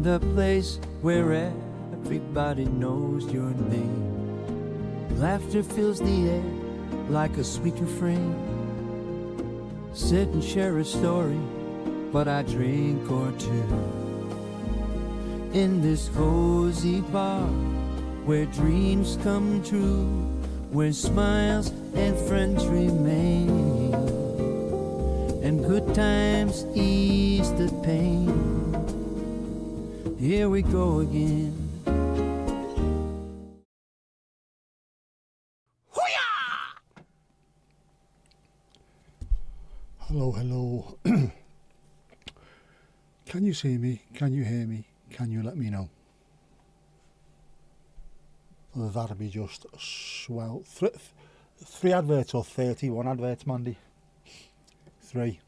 the place where everybody knows your name. Laughter fills the air like a sweet refrain. Sit and share a story, but I drink or two. In this cozy bar, where dreams come true, where smiles and friends remain, and good times ease the pain. Here we go again. Hello, hello. Can you see me? Can you hear me? Can you let me know? That'd be just swell. Three adverts or 31 adverts, Mandy? 3.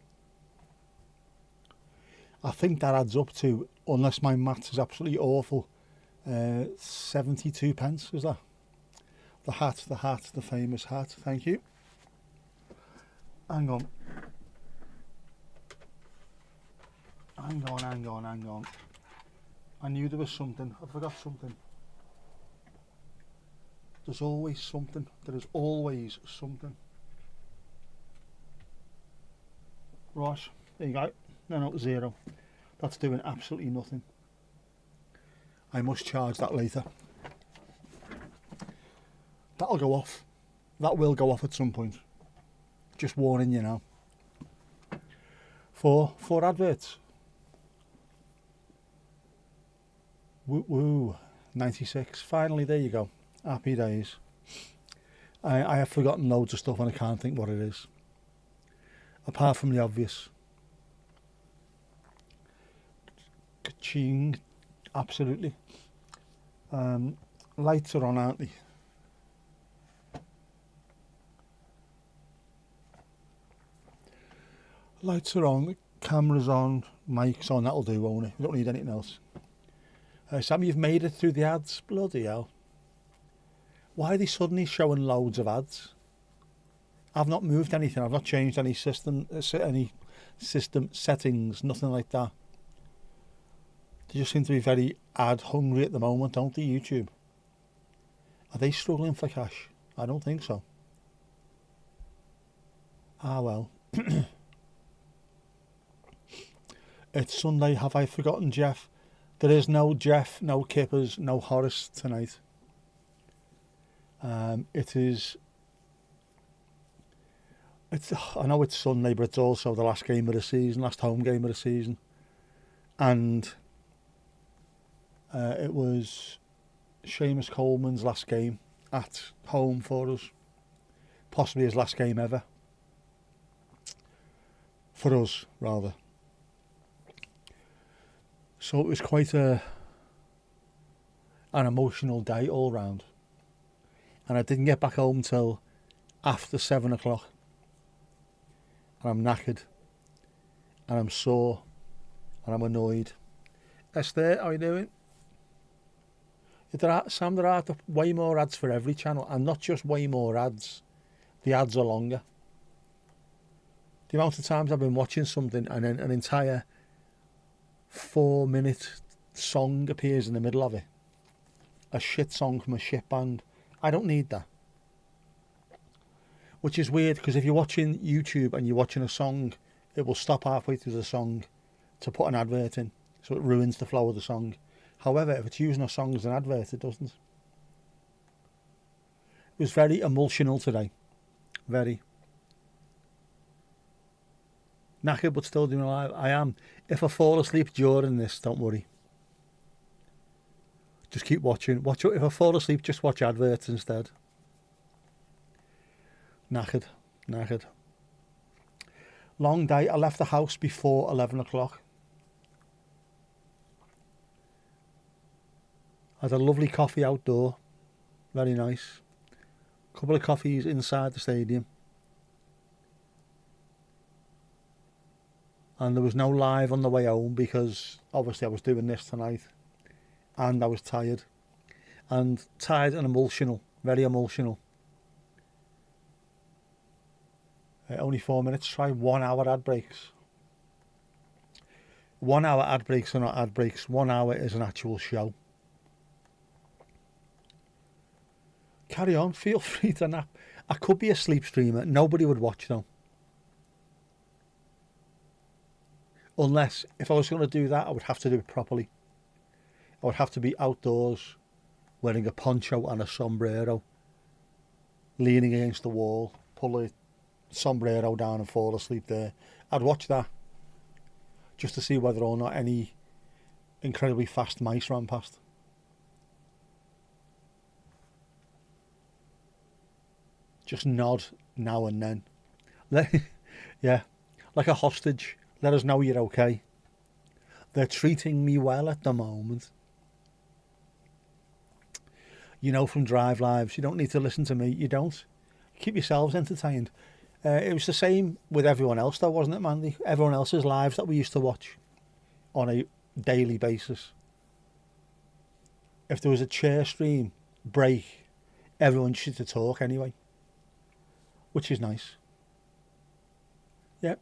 I think that adds up to, unless my maths is absolutely awful, 72 pence, is that? The hat, the famous hat. Thank you. Hang on. Hang on. I knew there was something. I forgot something. There's always something. There is always something. Right, there you go. No, 0. That's doing absolutely nothing. I must charge that later. That'll go off. That will go off at some point. Just warning you now. 4 adverts. Woo, 96. Finally, there you go. Happy days. I have forgotten loads of stuff and I can't think what it is. Apart from the obvious. Ka-ching. Absolutely. Lights are on, aren't they? Lights are on, cameras on, mics on. That'll do, won't it? We don't need anything else. Sam, you've made it through the ads. Bloody hell. Why are they suddenly showing loads of ads? I've not moved anything. I've not changed any system settings, nothing like that. They just seem to be very ad hungry at the moment, don't they, YouTube? Are they struggling for cash? I don't think so. Ah, well. It's Sunday. Have I forgotten Jeff? There is no Jeff, no Kippers, no Horace tonight. I know it's Sunday, but it's also the last game of the season, last home game of the season. And it was Seamus Coleman's last game at home for us. Possibly his last game ever. For us, rather. So it was quite an emotional day all round. And I didn't get back home till after 7 o'clock. And I'm knackered. And I'm sore. And I'm annoyed. Esther, how are you doing? Sam, there are way more ads for every channel. And not just way more ads. The ads are longer. The amount of times I've been watching something and then an entire 4-minute song appears in the middle of it. A shit song from a shit band. I don't need that. Which is weird, because if you're watching YouTube and you're watching a song, it will stop halfway through the song to put an advert in, so it ruins the flow of the song. However, if it's using a song as an advert, it doesn't. It was very emotional today. Very. Knackered but still doing alive. I am. If I fall asleep during this, don't worry. Just keep watching. If I fall asleep, just watch adverts instead. Knackered. Long day. I left the house before 11 o'clock. Had a lovely coffee outdoor. Very nice. Couple of coffees inside the stadium. And there was no live on the way home because obviously I was doing this tonight. And I was tired. And emotional. Very emotional. Only 4 minutes. Try 1 hour ad breaks. 1 hour ad breaks are not ad breaks. 1 hour is an actual show. Carry on. Feel free to nap. I could be a sleep streamer. Nobody would watch though. Unless, if I was going to do that, I would have to do it properly. I would have to be outdoors, wearing a poncho and a sombrero, leaning against the wall, pull the sombrero down and fall asleep there. I'd watch that, just to see whether or not any incredibly fast mice ran past. Just nod now and then. Yeah, like a hostage. Let us know you're okay. They're treating me well at the moment. You know from Drive Lives, you don't need to listen to me. You don't. Keep yourselves entertained. It was the same with everyone else though, wasn't it, Mandy? Everyone else's lives that we used to watch on a daily basis. If there was a chair stream break, everyone used to talk anyway, which is nice. Yep.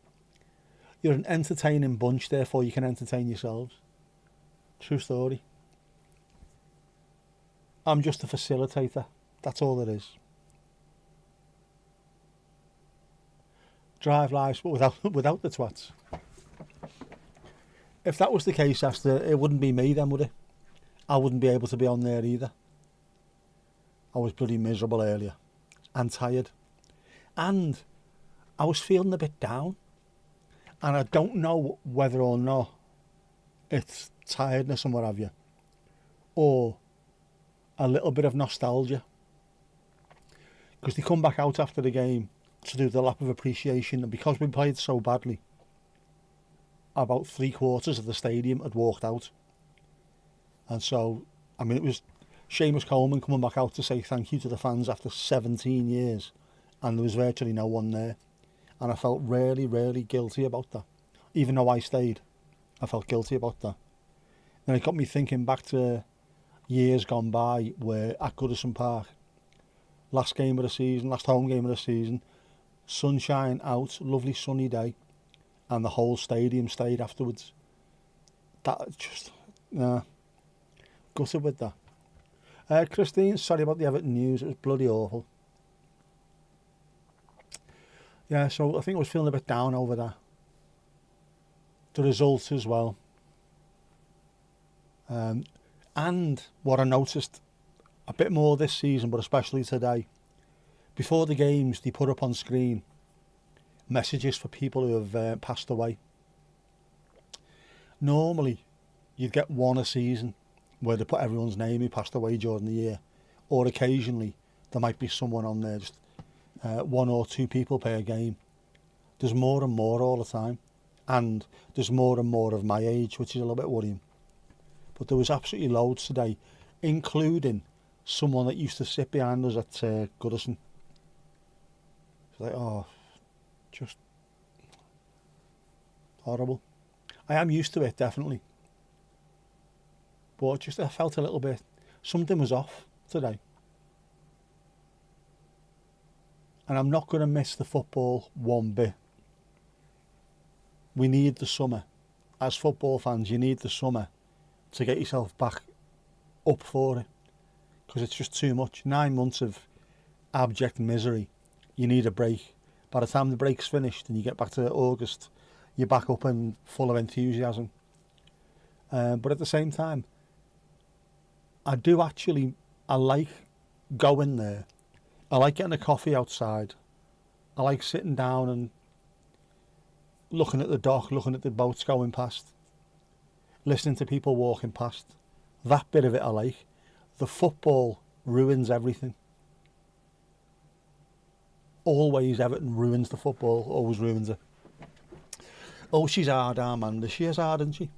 You're an entertaining bunch, therefore you can entertain yourselves. True story. I'm just a facilitator. That's all it is. Drive Lives, but without the twats. If that was the case, Esther, it wouldn't be me then, would it? I wouldn't be able to be on there either. I was bloody miserable earlier and tired. And I was feeling a bit down. And I don't know whether or not it's tiredness and what have you, or a little bit of nostalgia. Because they come back out after the game to do the lap of appreciation, and because we played so badly, about 3/4 of the stadium had walked out. And so, I mean, it was Seamus Coleman coming back out to say thank you to the fans after 17 years, and there was virtually no one there. And I felt really, really guilty about that. Even though I stayed, I felt guilty about that. And it got me thinking back to years gone by where at Goodison Park, last game of the season, last home game of the season, sunshine out, lovely sunny day, and the whole stadium stayed afterwards. That just, gutted with that. Christine, sorry about the Everton news, it was bloody awful. Yeah, so I think I was feeling a bit down over that. The results as well. And what I noticed a bit more this season, but especially today, before the games, they put up on screen messages for people who have passed away. Normally, you'd get one a season where they put everyone's name who passed away during the year, or occasionally there might be someone on there, just 1 or 2 people per game. There's more and more all the time, and there's more and more of my age, which is a little bit worrying. But there was absolutely loads today, including someone that used to sit behind us at Goodison. It's like, oh, just horrible. I am used to it, definitely. But just I felt a little bit, something was off today. And I'm not going to miss the football one bit. We need the summer. As football fans, you need the summer to get yourself back up for it. Because it's just too much. 9 months of abject misery. You need a break. By the time the break's finished and you get back to August, you're back up and full of enthusiasm. But at the same time, I like going there. I like getting a coffee outside. I like sitting down and looking at the dock, looking at the boats going past, listening to people walking past. That bit of it I like. The football ruins everything. Always Everton ruins the football, always ruins it. Oh, she's hard, Amanda. She is hard, isn't she?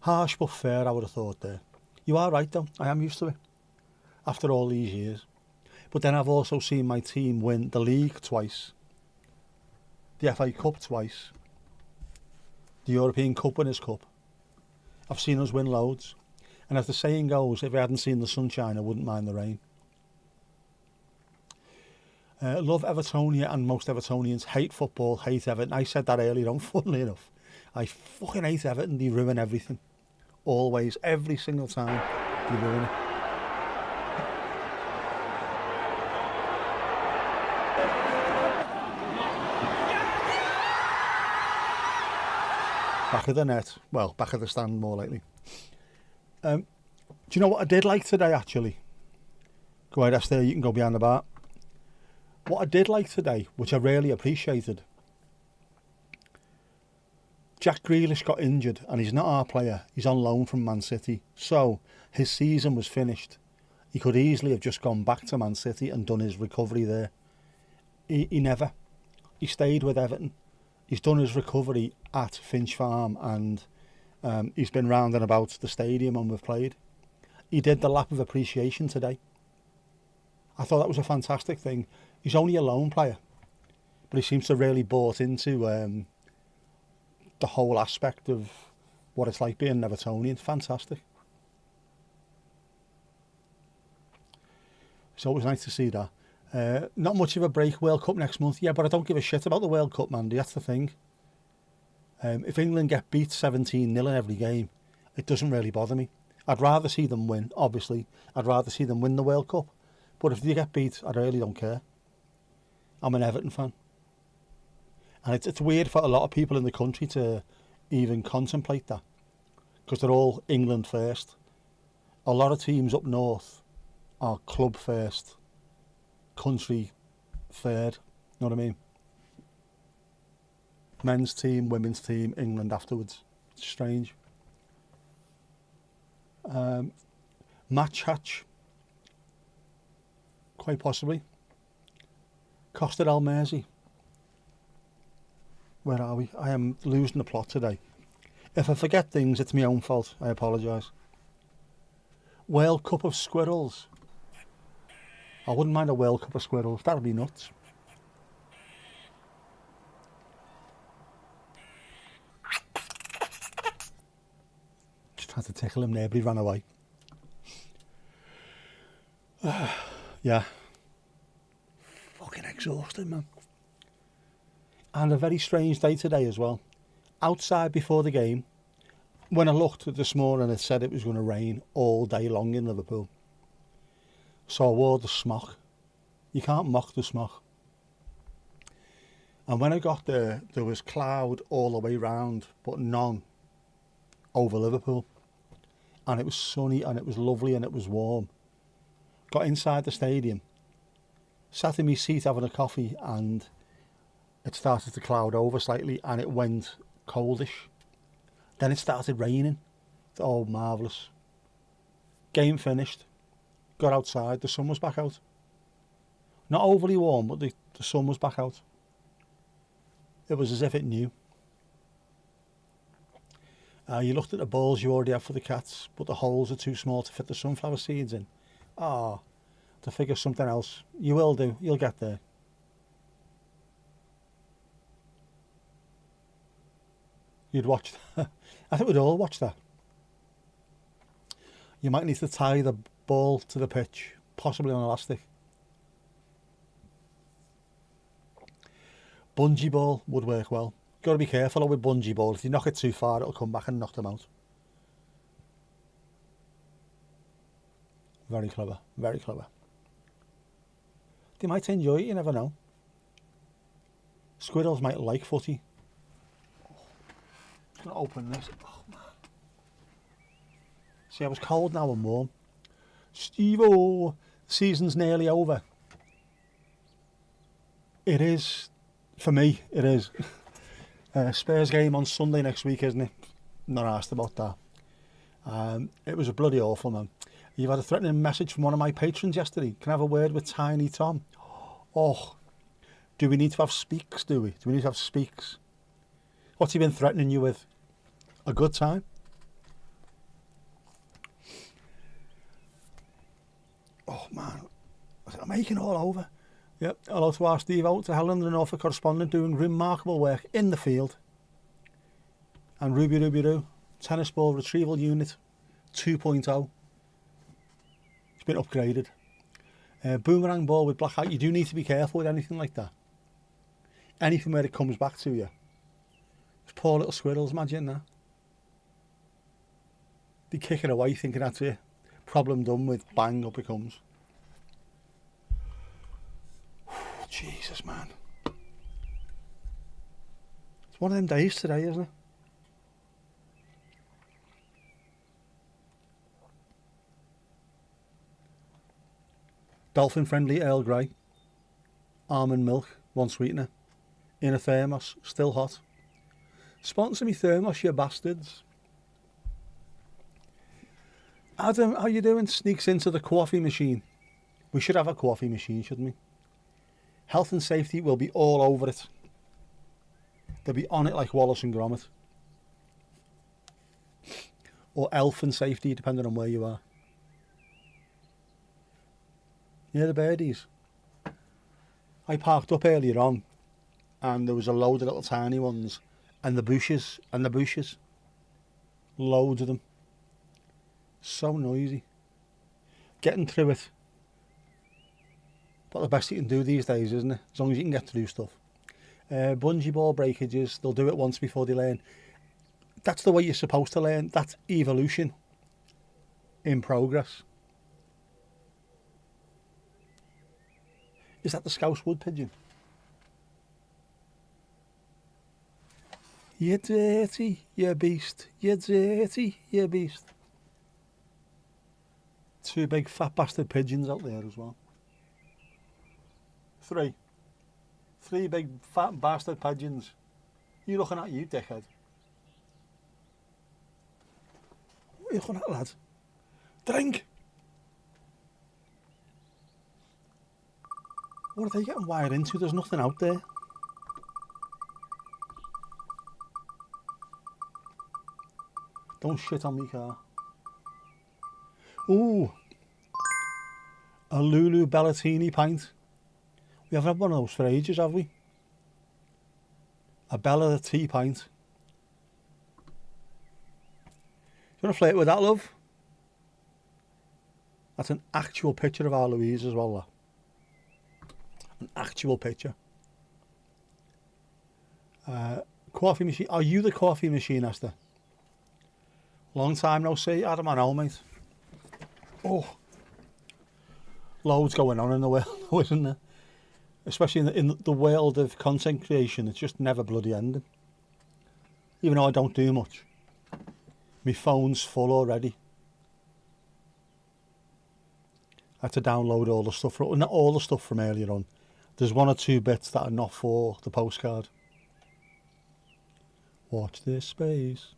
Harsh but fair, I would have thought there. You are right though, I am used to it. After all these years. But then I've also seen my team win the league twice, the FA Cup twice, the European Cup Winners' Cup. I've seen us win loads. And as the saying goes, if I hadn't seen the sunshine, I wouldn't mind the rain. Love Evertonia, and most Evertonians hate football, hate Everton. I said that earlier on, funnily enough. I fucking hate Everton. They ruin everything. Always, every single time, they ruin it. Back of the net. Well, back of the stand more likely. Do you know what I did like today, actually? Go ahead, Esther, you can go behind the bar. What I did like today, which I really appreciated, Jack Grealish got injured and he's not our player. He's on loan from Man City. So his season was finished. He could easily have just gone back to Man City and done his recovery there. He never. He stayed with Everton. He's done his recovery at Finch Farm and he's been round and about the stadium and we've played. He did the lap of appreciation today. I thought that was a fantastic thing. He's only a loan player, but he seems to really bought into the whole aspect of what it's like being an Evertonian. Fantastic. It's always nice to see that. Not much of a break. World Cup next month. Yeah, but I don't give a shit about the World Cup, Mandy. That's the thing. If England get beat 17-0 in every game, it doesn't really bother me. I'd rather see them win, obviously. I'd rather see them win the World Cup. But if they get beat, I really don't care. I'm an Everton fan. And it's weird for a lot of people in the country to even contemplate that. Because they're all England first. A lot of teams up north are club first, country third. You know what I mean? Men's team, women's team, England afterwards. It's strange. Match hatch. Quite possibly. Costa del Mersey. Where are we? I am losing the plot today. If I forget things, it's my own fault. I apologise. World Cup of Squirrels. I wouldn't mind a World Cup of Squirrels. That would be nuts. Just tried to tickle him there, but he ran away. Yeah. Fucking exhausted, man. And a very strange day today as well. Outside before the game, when I looked this morning, it said it was going to rain all day long in Liverpool. So I wore the smock. You can't mock the smock. And when I got there, there was cloud all the way round, but none over Liverpool. And it was sunny and it was lovely and it was warm. Got inside the stadium, sat in my seat having a coffee, and it started to cloud over slightly and it went coldish. Then it started raining. Oh, marvellous. Game finished. Got outside, the sun was back out. Not overly warm, but the sun was back out. It was as if it knew. You looked at the balls you already have for the cats, but the holes are too small to fit the sunflower seeds in. To figure something else. You will do, you'll get there. You'd watch that. I think we'd all watch that. You might need to tie the ball to the pitch, possibly on elastic. Bungee ball would work well. Got to be careful with bungee ball. If you knock it too far, it'll come back and knock them out. Very clever, very clever. They might enjoy it, you never know. Squirrels might like footy. Just going to open this. Oh, man. See, I was cold, now I'm warm. Steve-o, season's nearly over. It is, for me, it is. Spurs game on Sunday next week, isn't it? Not asked about that. It was a bloody awful, man. You've had a threatening message from one of my patrons yesterday. Can I have a word with Tiny Tom? Oh, do we need to have speaks, do we? Do we need to have speaks? What's he been threatening you with? A good time? Oh, man. I'm aching all over. Yep, hello to our Steve out, to Helen, the Norfolk correspondent, doing remarkable work in the field. And Ruby Roo, tennis ball retrieval unit 2.0. It's been upgraded. Boomerang ball with black out. You do need to be careful with anything like that. Anything where it comes back to you. It's poor little squirrels, imagine that. They kick it away thinking that's it. Problem done with, bang, up it comes. Jesus, man. It's one of them days today, isn't it? Dolphin friendly Earl Grey. Almond milk, 1 sweetener. In a thermos, still hot. Sponsor me thermos, you bastards. Adam, how you doing? Sneaks into the coffee machine. We should have a coffee machine, shouldn't we? Health and safety will be all over it. They'll be on it like Wallace and Gromit. Or elf and safety, depending on where you are. Yeah, the birdies. I parked up earlier on and there was a load of little tiny ones and the bushes. Loads of them. So noisy. Getting through it. But the best you can do these days, isn't it? As long as you can get through stuff. Bungee ball breakages, they'll do it once before they learn. That's the way you're supposed to learn. That's evolution in progress. Is that the Scouse wood pigeon? You're dirty, you beast. You're dirty, you beast. 2 big fat bastard pigeons out there as well. 3. 3 big fat bastard pigeons. You looking at, you dickhead? What are you looking at, lad? Drink! What are they getting wired into? There's nothing out there. Don't shit on me car. Ooh. A Lulu Bellatini pint. We haven't had one of those for ages, have we? A Bella tea pint. You want to flirt with that, love? That's an actual picture of our Louise as well, that. An actual picture. Coffee machine. Are you the coffee machine, Esther? Long time no see. Adam, I know, mate. Oh. Loads going on in the world, isn't there? Especially in the world of content creation. It's just never bloody ending. Even though I don't do much. My phone's full already. I had to download all the stuff. Not all the stuff from earlier on. There's 1 or 2 bits that are not for the postcard. Watch this space.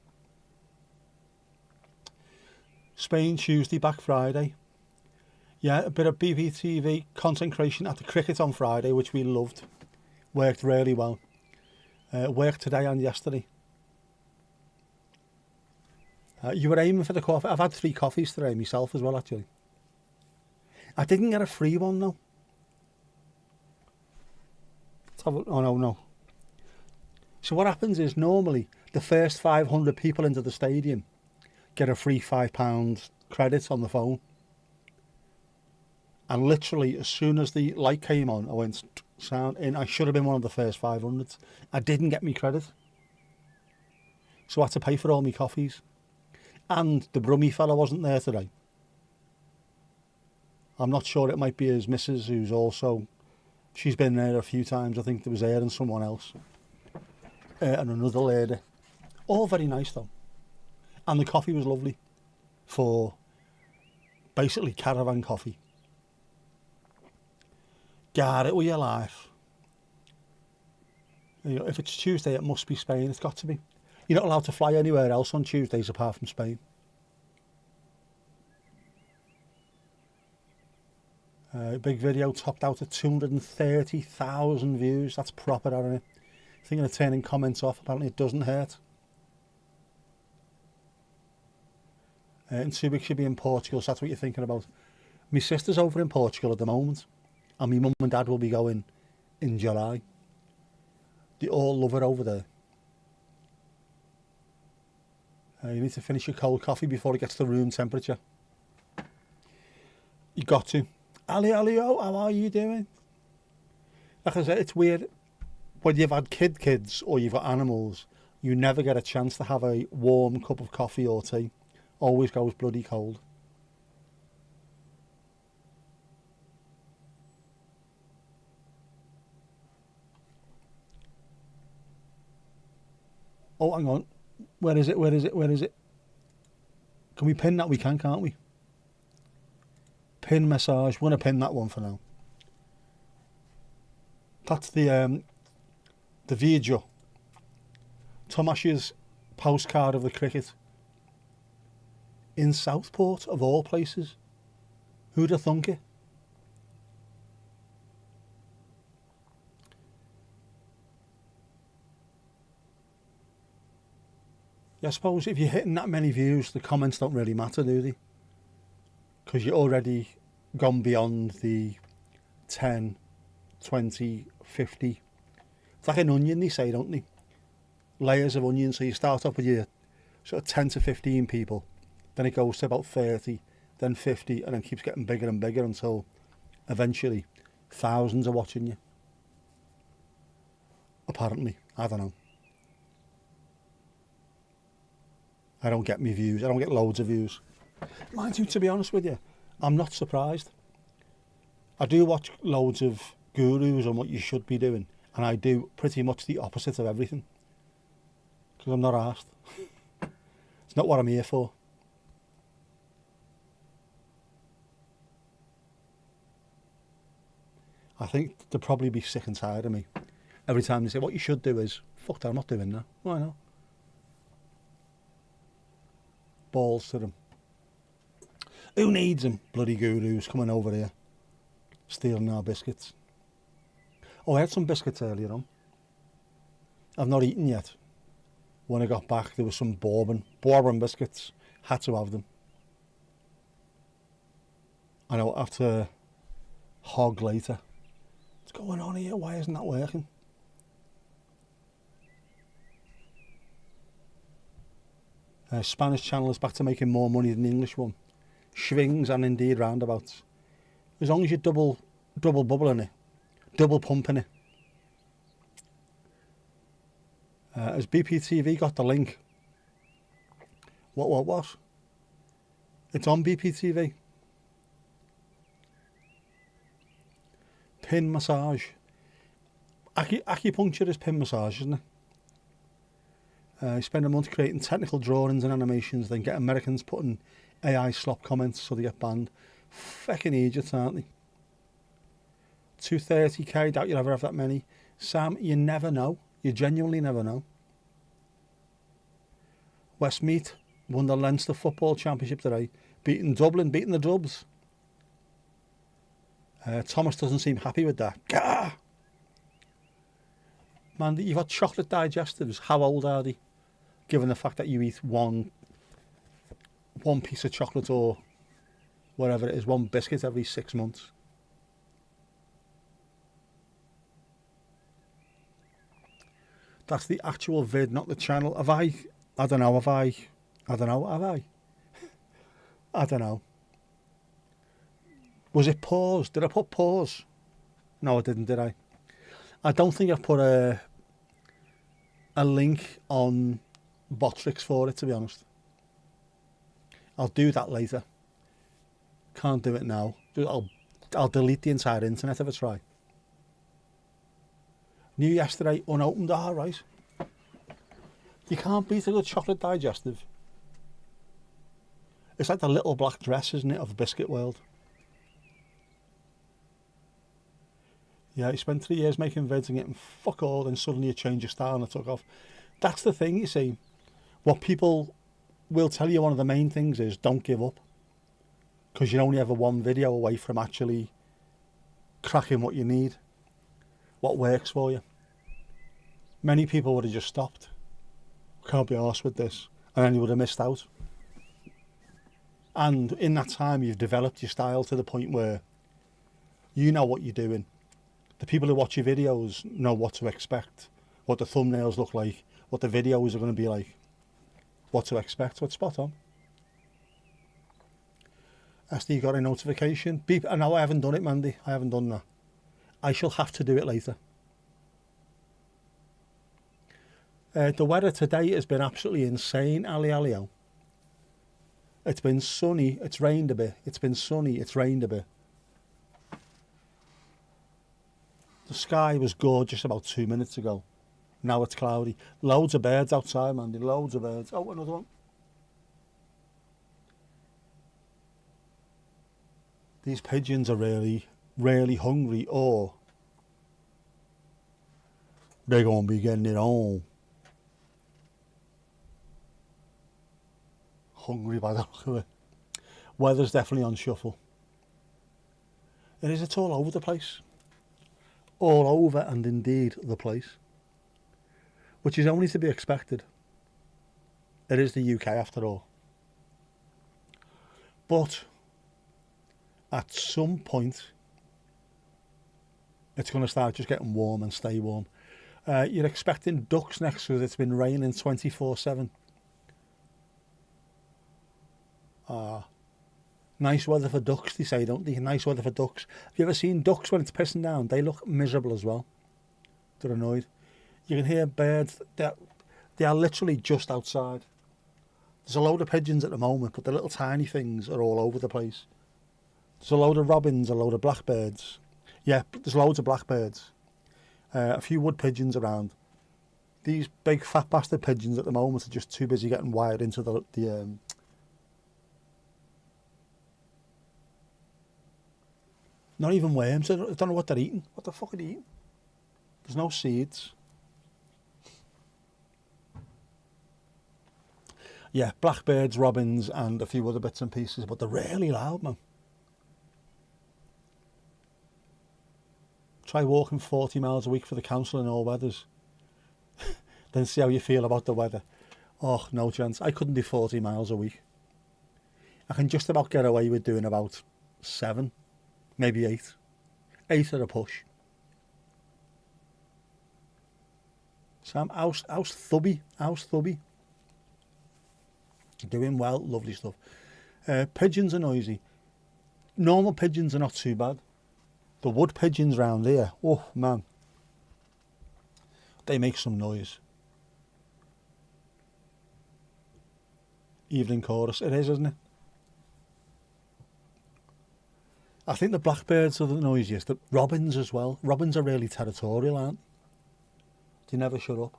Spain Tuesday, back Friday. Yeah, a bit of BBTV content creation at the cricket on Friday, which we loved. Worked really well. Worked today and yesterday. You were aiming for the coffee. I've had 3 coffees today myself as well, actually. I didn't get a free one, though. Oh, no. So what happens is, normally, the first 500 people into the stadium get a free £5 credit on the phone. And literally, as soon as the light came on, I went sound in. I should have been one of the first 500. I didn't get me credit. So I had to pay for all my coffees. And the Brummy fella wasn't there today. I'm not sure, it might be his missus, who's also... She's been there a few times. I think there was her and someone else. And another lady. All very nice, though. And the coffee was lovely. For basically caravan coffee. Get it with your life. You know, if it's Tuesday, it must be Spain. It's got to be. You're not allowed to fly anywhere else on Tuesdays apart from Spain. Big video topped out at 230,000 views. That's proper, isn't it? Thinking of turning comments off. Apparently it doesn't hurt. In 2 weeks you'll be in Portugal, so that's what you're thinking about. My sister's over in Portugal at the moment. And my mum and dad will be going in July. They all love it over there. You need to finish your cold coffee before it gets to room temperature. You got to. Alio, how are you doing? Like I said, it's weird. When you've had kids or you've got animals, You never get a chance to have a warm cup of coffee or tea. Always goes bloody cold. Oh, hang on. Where is it? Where is it? Where is it? Can we pin that? We can, can't we? Pin massage. Want to pin that one for now. That's the video. Tomash's postcard of the cricket. In Southport, of all places. Who'd have thunk it? I suppose if you're hitting that many views, the comments don't really matter, do they? Because you're already gone beyond the 10, 20, 50. It's like an onion, they say, don't they? Layers of onion. So you start off with your sort of 10 to 15 people. Then it goes to about 30, then 50, and then keeps getting bigger and bigger until eventually thousands are watching you. Apparently. I don't know. I don't get me views. I don't get loads of views. Mind you, to be honest with you, I'm not surprised. I do watch loads of gurus on what you should be doing, and I do pretty much the opposite of everything. Because I'm not arsed. It's not what I'm here for. I think they'll probably be sick and tired of me. Every time they say, what you should do is, fuck that, I'm not doing that. Why not? Balls to them. Who needs them? Bloody gurus coming over here, stealing our biscuits. Oh, I had some biscuits earlier on. I've not eaten yet. When I got back, there was some bourbon biscuits. Had to have them. I know, after hog later. What's going on here? Why isn't that working? Spanish channel is back to making more money than the English one. Schwings and indeed roundabouts. As long as you're double bubbling it, double pumping it. Has BPTV got the link? What? It's on BPTV. Pin massage. Acupuncture is pin massage, isn't it? Spend a month creating technical drawings and animations, then get Americans putting AI slop comments so they get banned. Feckin' idiots, aren't they? 230k, doubt you'll ever have that many. Sam, you never know. You genuinely never know. Westmeath won the Leinster Football Championship today, beating Dublin, beating the Dubs. Thomas doesn't seem happy with that. Gah! Man, you've got chocolate digestives. How old are they? Given the fact that you eat one piece of chocolate or whatever it is, one biscuit every 6 months. That's the actual vid, not the channel. Have I don't know, have I? I don't know. Was it pause? Did I put pause? No, I didn't, did I? I don't think I've put a link on Botrix for it, to be honest. I'll do that later. Can't do it now. I'll delete the entire internet if I try. New yesterday, unopened. Right. You can't beat a good chocolate digestive. It's like the little black dress, isn't it, of the biscuit world. Yeah, you spent 3 years making vids and getting fuck all, then suddenly you change your style and it took off. That's the thing, you see. What people will tell you, one of the main things is don't give up. Because you're only ever one video away from actually cracking what you need. What works for you. Many people would have just stopped. Can't be arsed with this. And then you would have missed out. And in that time, you've developed your style to the point where you know what you're doing. The people who watch your videos know what to expect, what the thumbnails look like, what the videos are going to be like, what to expect. So it's spot on. SD got a notification. Beep. No, I haven't done it, Mandy. I haven't done that. I shall have to do it later. The weather today has been absolutely insane, Ali Alio. It's been sunny, it's rained a bit. It's been sunny, it's rained a bit. The sky was gorgeous about 2 minutes ago. Now it's cloudy. Loads of birds outside, Mandy. Loads of birds. Oh, another one. These pigeons are really, really hungry, or they're going to be getting it on. Hungry by the look of it. Weather's definitely on shuffle. It is, it's all over the place. All over and indeed the place. Which is only to be expected. It is the UK after all. But at some point, it's going to start just getting warm and stay warm. You're expecting ducks next because it's been raining 24/7. Nice weather for ducks, they say, don't they? Nice weather for ducks. Have you ever seen ducks when it's pissing down? They look miserable as well. They're annoyed. You can hear birds. They are literally just outside. There's a load of pigeons at the moment, but the little tiny things are all over the place. There's a load of robins, a load of blackbirds. Yeah, there's loads of blackbirds. A few wood pigeons around. These big fat bastard pigeons at the moment are just too busy getting wired into the not even worms. I don't know what they're eating. What the fuck are they eating? There's no seeds. Yeah, blackbirds, robins, and a few other bits and pieces, but they're really loud, man. Try walking 40 miles a week for the council in all weathers. Then see how you feel about the weather. Oh, no chance. I couldn't do 40 miles a week. I can just about get away with doing about 7, maybe 8. 8 at a push. Sam, how's Thubby? How's Thubby? Doing well, lovely stuff. Pigeons are noisy. Normal pigeons are not too bad. The wood pigeons round here, oh man, they make some noise. Evening chorus, it is, isn't it? I think the blackbirds are the noisiest. The robins as well. Robins are really territorial, aren't they? They never shut up.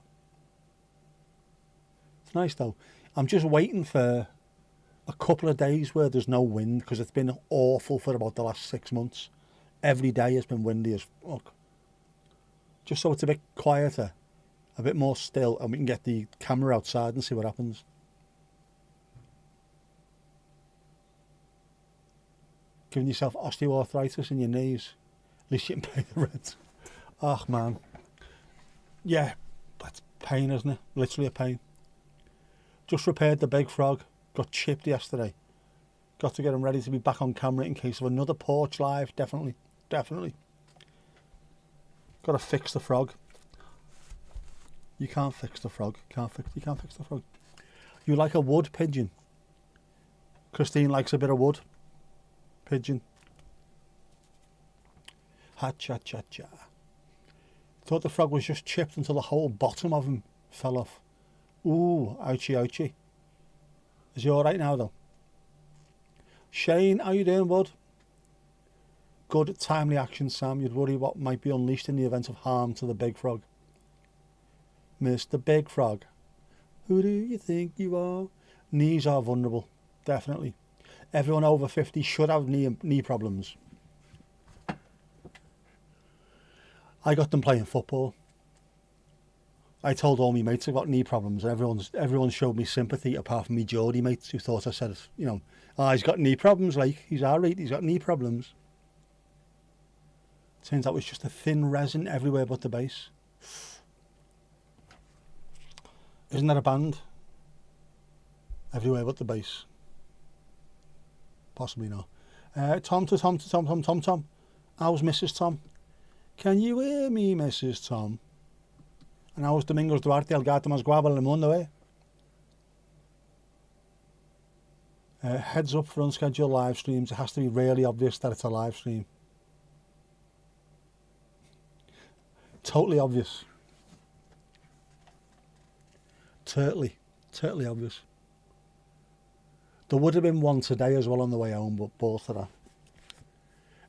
It's nice though. I'm just waiting for a couple of days where there's no wind, because it's been awful for about the last 6 months. Every day has been windy as fuck. Just so it's a bit quieter, a bit more still, and we can get the camera outside and see what happens. Giving yourself osteoarthritis in your knees. At least you can pay the rent. Oh man. Yeah, that's pain, isn't it? Literally a pain. Just repaired the big frog. Got chipped yesterday. Got to get him ready to be back on camera in case of another porch live. Definitely. Definitely. Got to fix the frog. You can't fix the frog. You can't fix the frog. You like a wood pigeon. Christine likes a bit of wood. Pigeon. Ha cha cha cha. Thought the frog was just chipped until the whole bottom of him fell off. Ooh, ouchie ouchie. Is he alright now though? Shane, how you doing, bud? Good, timely action, Sam. You'd worry what might be unleashed in the event of harm to the big frog. Mr. Big Frog, who do you think you are? Knees are vulnerable, definitely. Everyone over 50 should have knee problems. I got them playing football. I told all my mates I got knee problems, and everyone showed me sympathy apart from me Geordie mates who thought I said, you know, he's got knee problems, like, he's alright, he's got knee problems. Turns out it was just a thin resin everywhere but the base. Isn't that a band? Everywhere but the base. Possibly not. Tom. How's Mrs. Tom? Can you hear me, Mrs. Tom? And how's Domingos Duarte? El gato más guapo del mundo, eh? Heads up for unscheduled live streams. It has to be really obvious that it's a live stream. Totally obvious. Totally obvious. There would have been one today as well on the way home, but both of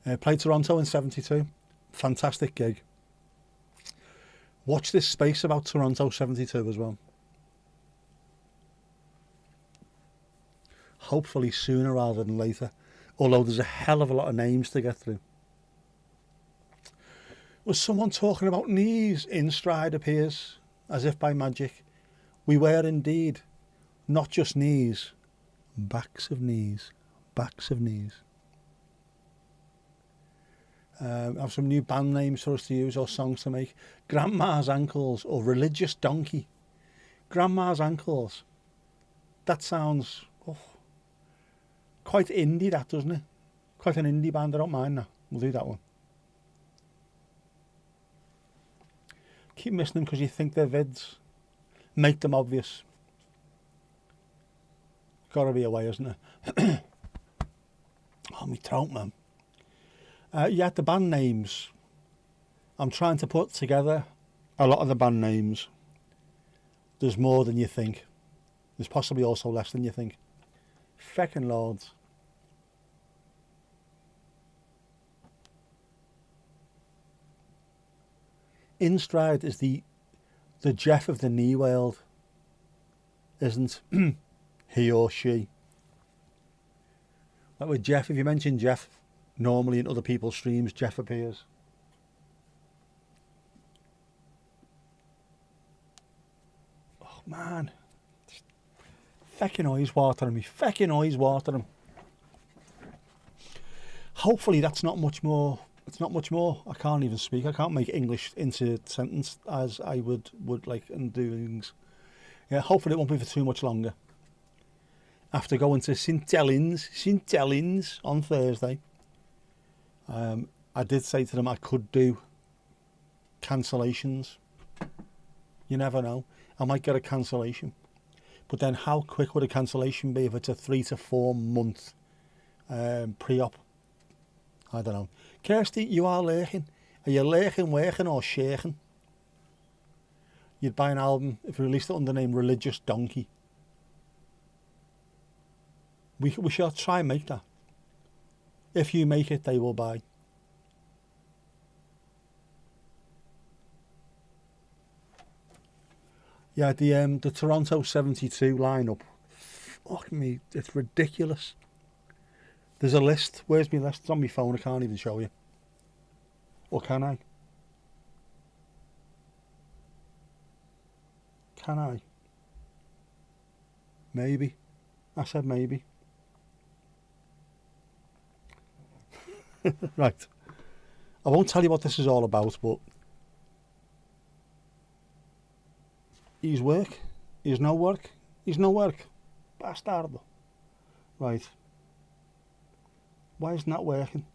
that. Played Toronto in 72. Fantastic gig. Watch this space about Toronto 72 as well. Hopefully sooner rather than later. Although there's a hell of a lot of names to get through. Was someone talking about knees? In Stride appears, as if by magic. We were indeed. Not just knees. Backs of knees. Backs of knees. I have some new band names for us to use or songs to make. Grandma's Ankles or Religious Donkey. Grandma's Ankles. That sounds quite indie, that, doesn't it? Quite an indie band. I don't mind that. We'll do that one. Keep missing them because you think they're vids. Make them obvious. Gotta be a way, isn't there? Oh, me throat, man. Yeah, the band names. I'm trying to put together a lot of the band names. There's more than you think. There's possibly also less than you think. Feckin' lords. In Stride is the Jeff of the knee world, isn't he or she? Like with Jeff, if you mention Jeff, normally in other people's streams, Jeff appears. Oh man, feckin' eyes watering me. Feckin' eyes watering. Hopefully that's not much more. It's not much more. I can't even speak. I can't make English into a sentence as I would like and do things. Yeah, hopefully it won't be for too much longer. After going to St Helens on Thursday, I did say to them I could do cancellations. You never know. I might get a cancellation. But then how quick would a cancellation be if it's a 3 to 4 month pre-op? I don't know. Kirsty, you are lurking. Are you lurking, working or shaking? You'd buy an album if you released it under the name Religious Donkey. We shall try and make that. If you make it, they will buy. Yeah, the Toronto 72 lineup. Fuck me, it's ridiculous. There's a list. Where's my list? It's on my phone. I can't even show you. Or can I? Can I? Maybe. I said maybe. Right. I won't tell you what this is all about, but he's work. He's no work. He's no work. Bastardo. Right. Why isn't that working?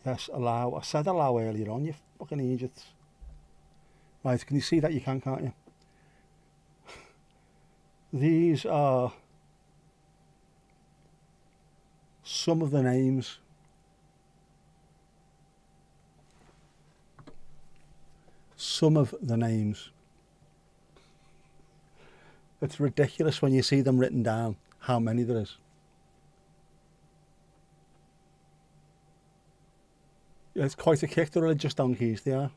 Yes, allow. I said allow earlier on, you fucking idiots. Right, can you see that? You can't you? These are some of the names. Some of the names. It's ridiculous when you see them written down, how many there is. Yeah, it's quite a kick, the Religious Donkeys, they are.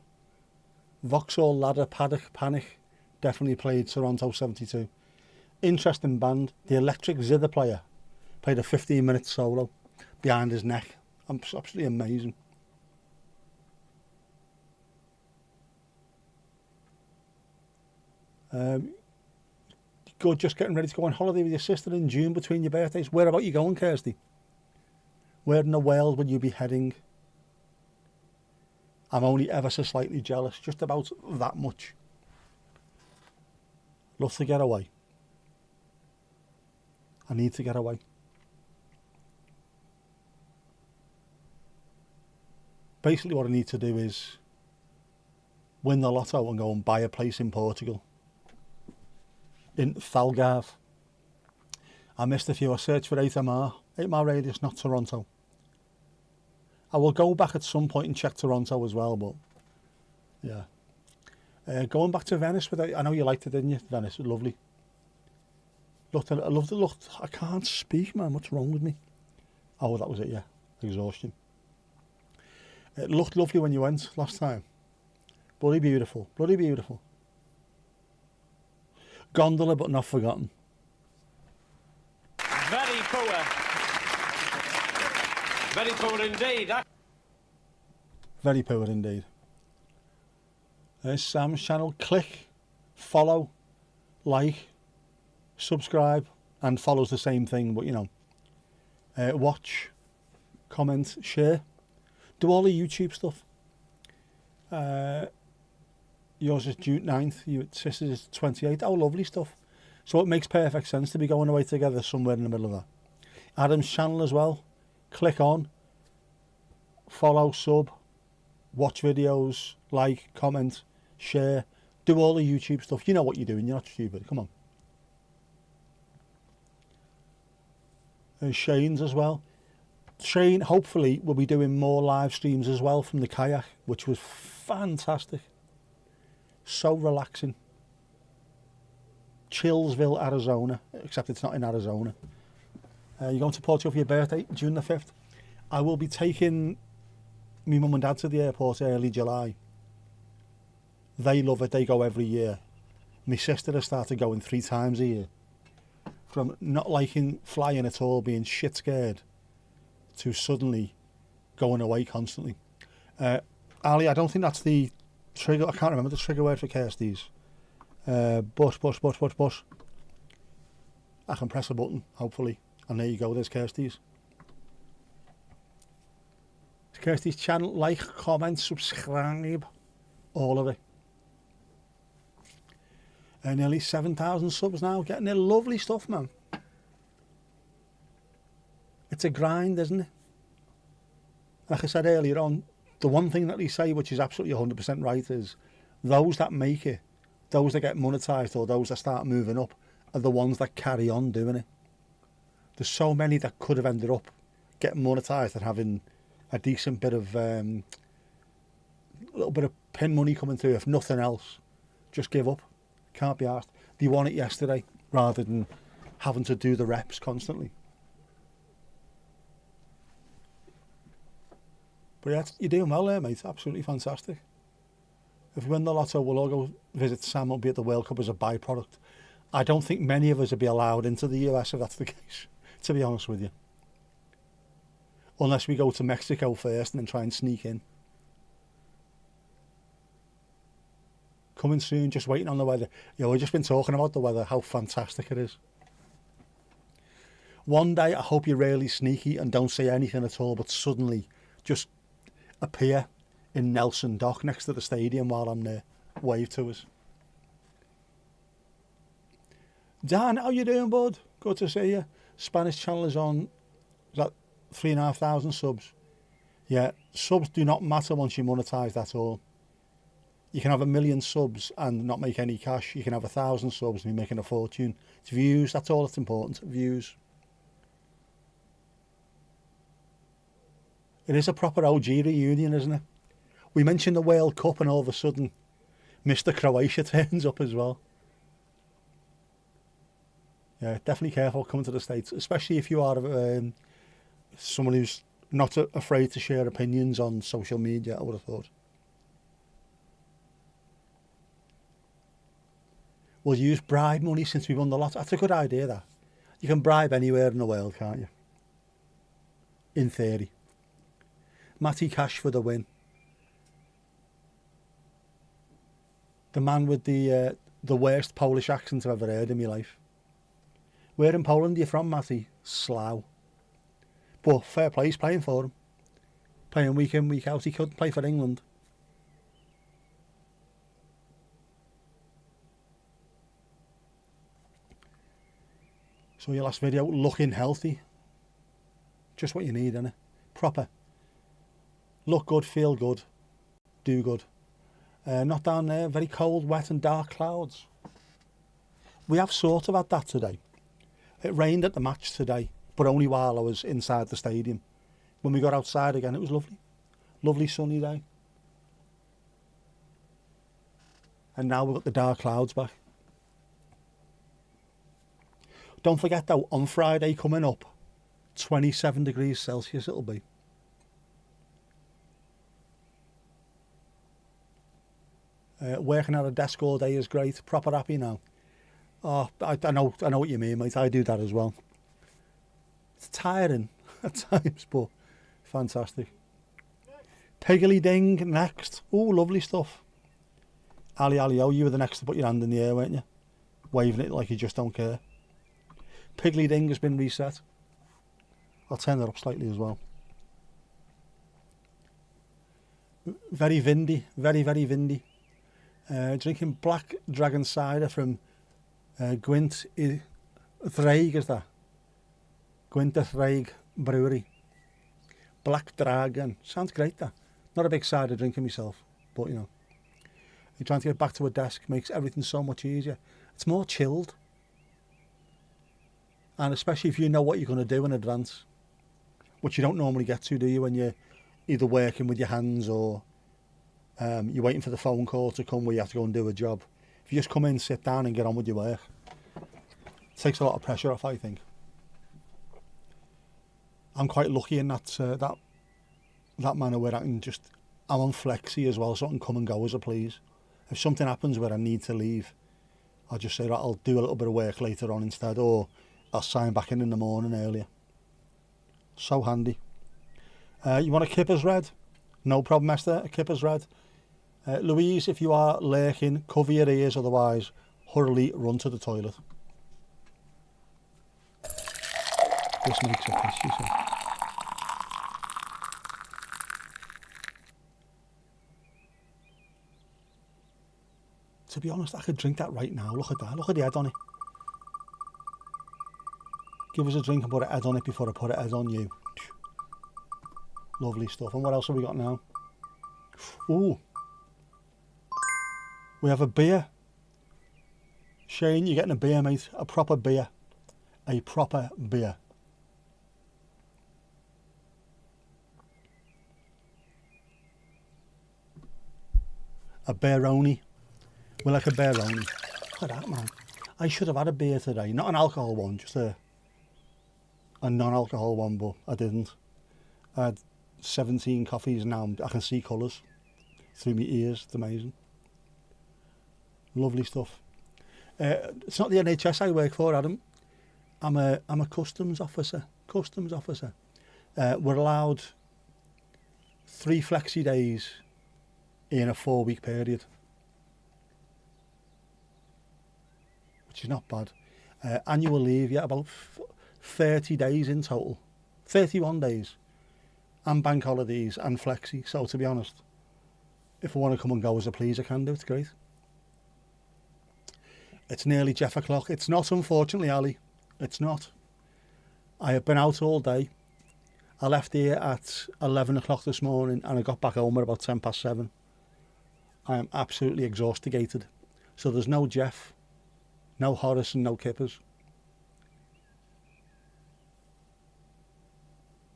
Vauxhall, Ladder, Paddock, Panic, definitely played Toronto 72. Interesting band. The electric zither player played a 15-minute solo behind his neck. Absolutely amazing. Good, just getting ready to go on holiday with your sister in June between your birthdays. Where about you going, Kirsty? Where in the world would you be heading? I'm only ever so slightly jealous, just about that much. Love to get away. I need to get away. Basically what I need to do is win the lotto and go and buy a place in Portugal. In Thalgarve. I missed a few. I searched for 8 mile radius, not Toronto. I will go back at some point and check Toronto as well, but yeah. Going back to Venice, I know you liked it, didn't you? Venice was lovely. I loved it. I can't speak, man. What's wrong with me? Oh, that was it, yeah. Exhaustion. It looked lovely when you went last time. Bloody beautiful. Bloody beautiful. Gondola, but not forgotten. Very poor. Very poor indeed. Very poor indeed. There's Sam's channel. Click, follow, like, subscribe, and follows the same thing, but you know. Watch, comment, share. Do all the YouTube stuff. Yours is June 9th, your sister's is 28th. Oh, lovely stuff. So it makes perfect sense to be going away together somewhere in the middle of that. Adam's channel as well. Click on, follow, sub, watch videos, like, comment, share. Do all the YouTube stuff. You know what you're doing, you're not stupid. Come on. And Shane's as well. Shane, hopefully, will be doing more live streams as well from the kayak, which was fantastic. So relaxing. Chillsville, Arizona, except it's not in Arizona. You're going to Portugal for your birthday, June the 5th. I will be taking me mum and dad to the airport early July. They love it, they go every year. My sister has started going 3 times a year. From not liking flying at all, being shit scared, to suddenly going away constantly. Ali, I don't think that's the trigger, I can't remember the trigger word for Kirsty's. Bus. I can press a button, hopefully. And there you go, there's Kirsty's. Kirsty's channel, like, comment, subscribe, all of it. Nearly 7,000 subs now, getting their lovely stuff, man. It's a grind, isn't it? Like I said earlier on, the one thing that they say, which is absolutely 100% right, is those that make it, those that get monetised or those that start moving up, are the ones that carry on doing it. There's so many that could have ended up getting monetised and having a decent bit of, a little bit of pin money coming through, if nothing else. Just give up. Can't be asked. They want it yesterday rather than having to do the reps constantly. But yeah, you're doing well there, mate. Absolutely fantastic. If we win the lotto, we'll all go visit Sam. Will be at the World Cup as a byproduct. I don't think many of us will be allowed into the US if that's the case, to be honest with you. Unless we go to Mexico first and then try and sneak in. Coming soon, just waiting on the weather. You know, we've just been talking about the weather, how fantastic it is. One day, I hope you're really sneaky and don't say anything at all, but suddenly just appear in Nelson Dock next to the stadium while I'm there. Wave to us. Dan, how you doing, bud? Good to see you. Spanish channel is on, is that 3,500 subs? Yeah, subs do not matter once you're monetised at all. You can have 1 million subs and not make any cash. You can have 1,000 subs and be making a fortune. It's views, that's all that's important, views. It is a proper OG reunion, isn't it? We mentioned the World Cup and all of a sudden Mr. Croatia turns up as well. Yeah, definitely careful coming to the States, especially if you are someone who's not afraid to share opinions on social media, I would have thought. We'll use bribe money since we won the lotto. That's a good idea, that. You can bribe anywhere in the world, can't you? In theory. Matty Cash for the win. The man with the worst Polish accent I've ever heard in my life. Where in Poland are you from, Matty? Slough. But fair play, he's playing for him. Playing week in, week out. He couldn't play for England. So your last video, looking healthy. Just what you need, innit? Proper. Look good, feel good, do good. Not down there, very cold, wet and dark clouds. We have sort of had that today. It rained at the match today, but only while I was inside the stadium. When we got outside again, it was lovely. Lovely sunny day. And now we've got the dark clouds back. Don't forget though, on Friday coming up, 27 degrees Celsius it'll be. Working at a desk all day is great. Proper happy now. Oh, I know what you mean, mate. I do that as well. It's tiring at times, but fantastic. Piggly Ding next. Oh, lovely stuff. Ali Ali, oh, you were the next to put your hand in the air, weren't you? Waving it like you just don't care. Piggly Ding has been reset. I'll turn that up slightly as well. Very windy, very, very windy. Drinking black dragon cider from Gwent Thraig, is that? Gwent Thraig Brewery. Black Dragon. Sounds great, that. Not a big cider drinker myself, but you know. You're trying to get back to a desk, makes everything so much easier. It's more chilled. And especially if you know what you're going to do in advance, which you don't normally get to, do you, when you're either working with your hands or you're waiting for the phone call to come where you have to go and do a job. If you just come in, sit down and get on with your work, it takes a lot of pressure off, I think. I'm quite lucky in that manner where I'm on flexi as well, so I can come and go as I please. If something happens where I need to leave, I'll just say, right, I'll do a little bit of work later on instead, or I'll sign back in the morning earlier. So handy. You want a Kipper's Red? No problem, Esther. A Kipper's Red. Louise, if you are lurking, cover your ears, otherwise hurriedly run to the toilet. This makes a piss, she said. To be honest, I could drink that right now. Look at that. Look at the head on it. Give us a drink and put a head on it before I put a head on you. Lovely stuff. And what else have we got now? Ooh. We have a beer. Shane, you're getting a beer, mate. A proper beer. A proper beer. A beeroni. We like a beeroni. Look at that, man. I should have had a beer today. Not an alcohol one, just a non-alcohol one, but I didn't. I had 17 coffees now. I can see colours through my ears. It's amazing. Lovely stuff. It's not the NHS I work for, Adam. I'm a customs officer. Customs officer. We're allowed 3 flexi days in a 4-week period, which is not bad. Annual leave, yeah, about 30 days in total. 31 days. And bank holidays and flexi. So to be honest, if I want to come and go as I please, I can do. It's great. It's nearly Jeff o'clock. It's not, unfortunately, Ali. It's not. I have been out all day. I left here at 11 o'clock this morning and I got back home at about 7 past 7. I am absolutely exhaustigated. So there's no Jeff, no Horace and no Kippers.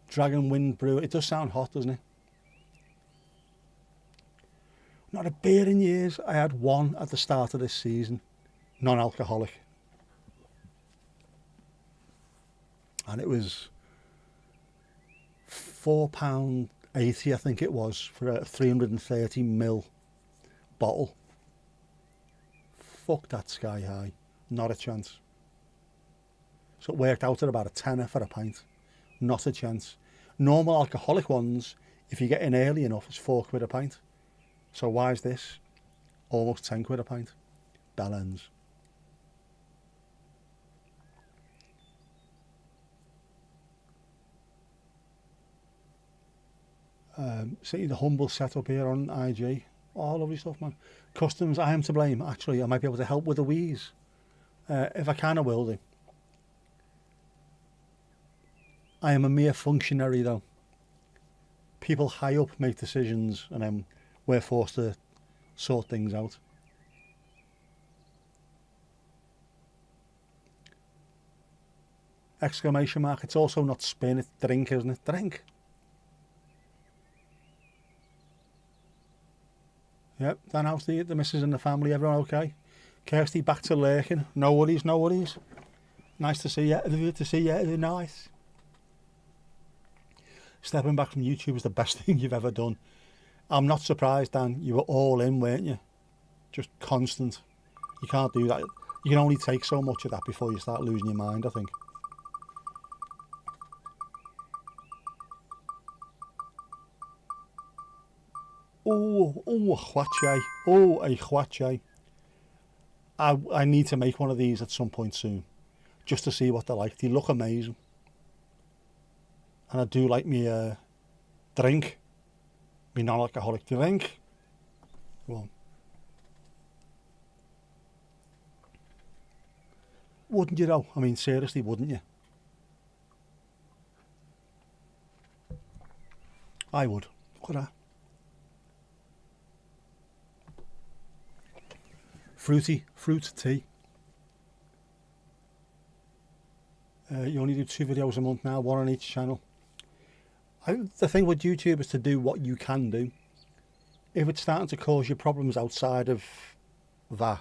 Dragon Wind Brew. It does sound hot, doesn't it? Not a beer in years. I had one at the start of this season. Non-alcoholic. And it was £4.80, I think it was, for a 330ml bottle. Fuck that Sky High. Not a chance. So it worked out at about a tenner for a pint. Not a chance. Normal alcoholic ones, if you get in early enough, it's £4 a pint. So why is this almost £10 a pint? Bell ends. See the humble setup here on IG. Oh, lovely stuff, man. Customs, I am to blame. Actually, I might be able to help with the wheeze. If I can, I will do. I am a mere functionary, though. People high up make decisions, and then we're forced to sort things out. Exclamation mark. It's also not spin, it's drink, isn't it? Drink. Yep, Dan, how's the missus and the family? Everyone okay? Kirsty back to lurking. No worries, no worries. Nice to see you. Good to see you. Nice. Stepping back from YouTube is the best thing you've ever done. I'm not surprised, Dan. You were all in, weren't you? Just constant. You can't do that. You can only take so much of that before you start losing your mind, I think. Oh, a huache. Oh, a huache. I need to make one of these at some point soon, just to see what they're like. They look amazing. And I do like me drink. Me non-alcoholic drink. Go on. Wouldn't you though? I mean, seriously, wouldn't you? I would. Look at that. Fruity, fruit tea. You only do 2 videos a month now, 1 on each channel. The thing with YouTube is to do what you can do. If it's starting to cause you problems outside of that,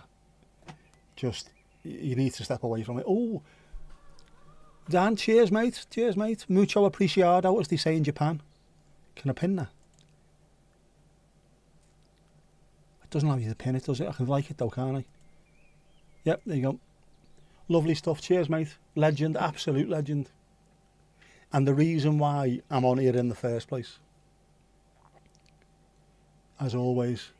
just, you need to step away from it. Oh, Dan, cheers mate, cheers mate. Mucho apreciado, as they say in Japan. Can I pin that? It doesn't allow you to pin it, does it? I can like it though, can't I? Yep, there you go. Lovely stuff, cheers mate. Legend, absolute legend. And the reason why I'm on here in the first place, as always.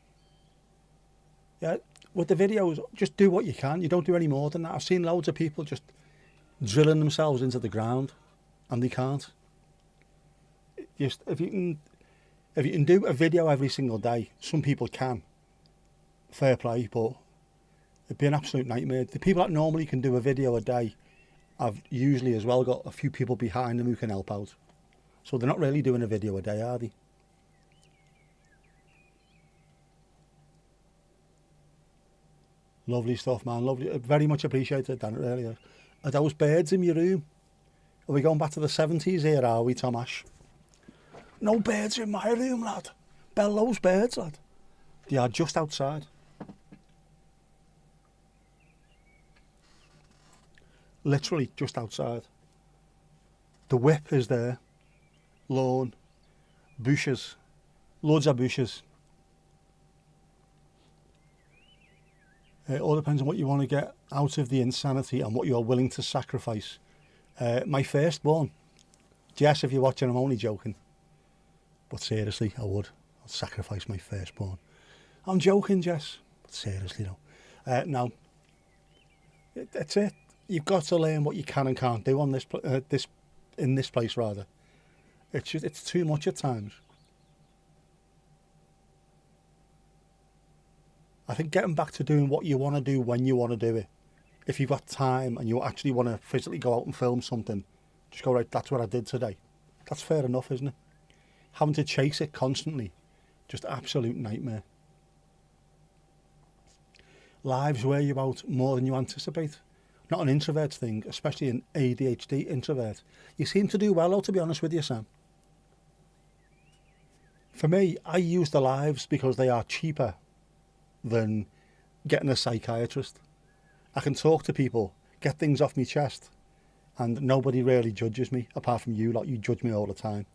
Yeah, with the videos, just do what you can. You don't do any more than that. I've seen loads of people just drilling themselves into the ground, and they can't. Just if you can do a video every single day, some people can. Fair play, but it'd be an absolute nightmare. The people that normally can do a video a day have usually as well got a few people behind them who can help out. So they're not really doing a video a day, are they? Lovely stuff, man. Lovely. Very much appreciated, Dan. Really. Are those birds in your room? Are we going back to the 70s here, are we, Tom Ash? No birds in my room, lad. Bellows birds, lad. They are just outside. Literally just outside. The whip is there. Lawn. Bushes. Loads of bushes. It all depends on what you want to get out of the insanity and what you're willing to sacrifice. My firstborn. Jess, if you're watching, I'm only joking. But seriously, I would. I'd sacrifice my firstborn. I'm joking, Jess. But seriously, though. No. That's it. You've got to learn what you can and can't do on in this place, rather. It's too much at times. I think getting back to doing what you want to do when you want to do it. If you've got time and you actually want to physically go out and film something, just go, right, that's what I did today. That's fair enough, isn't it? Having to chase it constantly, just absolute nightmare. Lives wear you out more than you anticipate. Not an introvert thing, especially an ADHD introvert. You seem to do well, though, to be honest with you, Sam. For me, I use the lives because they are cheaper than getting a psychiatrist. I can talk to people, get things off my chest, and nobody really judges me, apart from you, like you judge me all the time.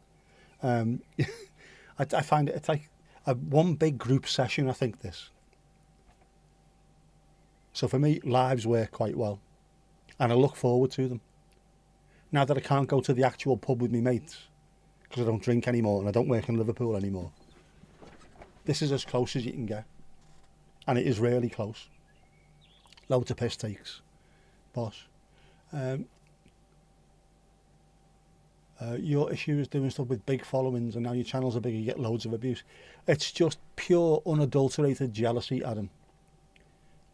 I find it's like one big group session, I think, this. So for me, lives work quite well. And I look forward to them. Now that I can't go to the actual pub with my mates, because I don't drink anymore and I don't work in Liverpool anymore, this is as close as you can get. And it is really close. Loads of piss takes. Boss. Your issue is doing stuff with big followings and now your channels are big, you get loads of abuse. It's just pure, unadulterated jealousy, Adam.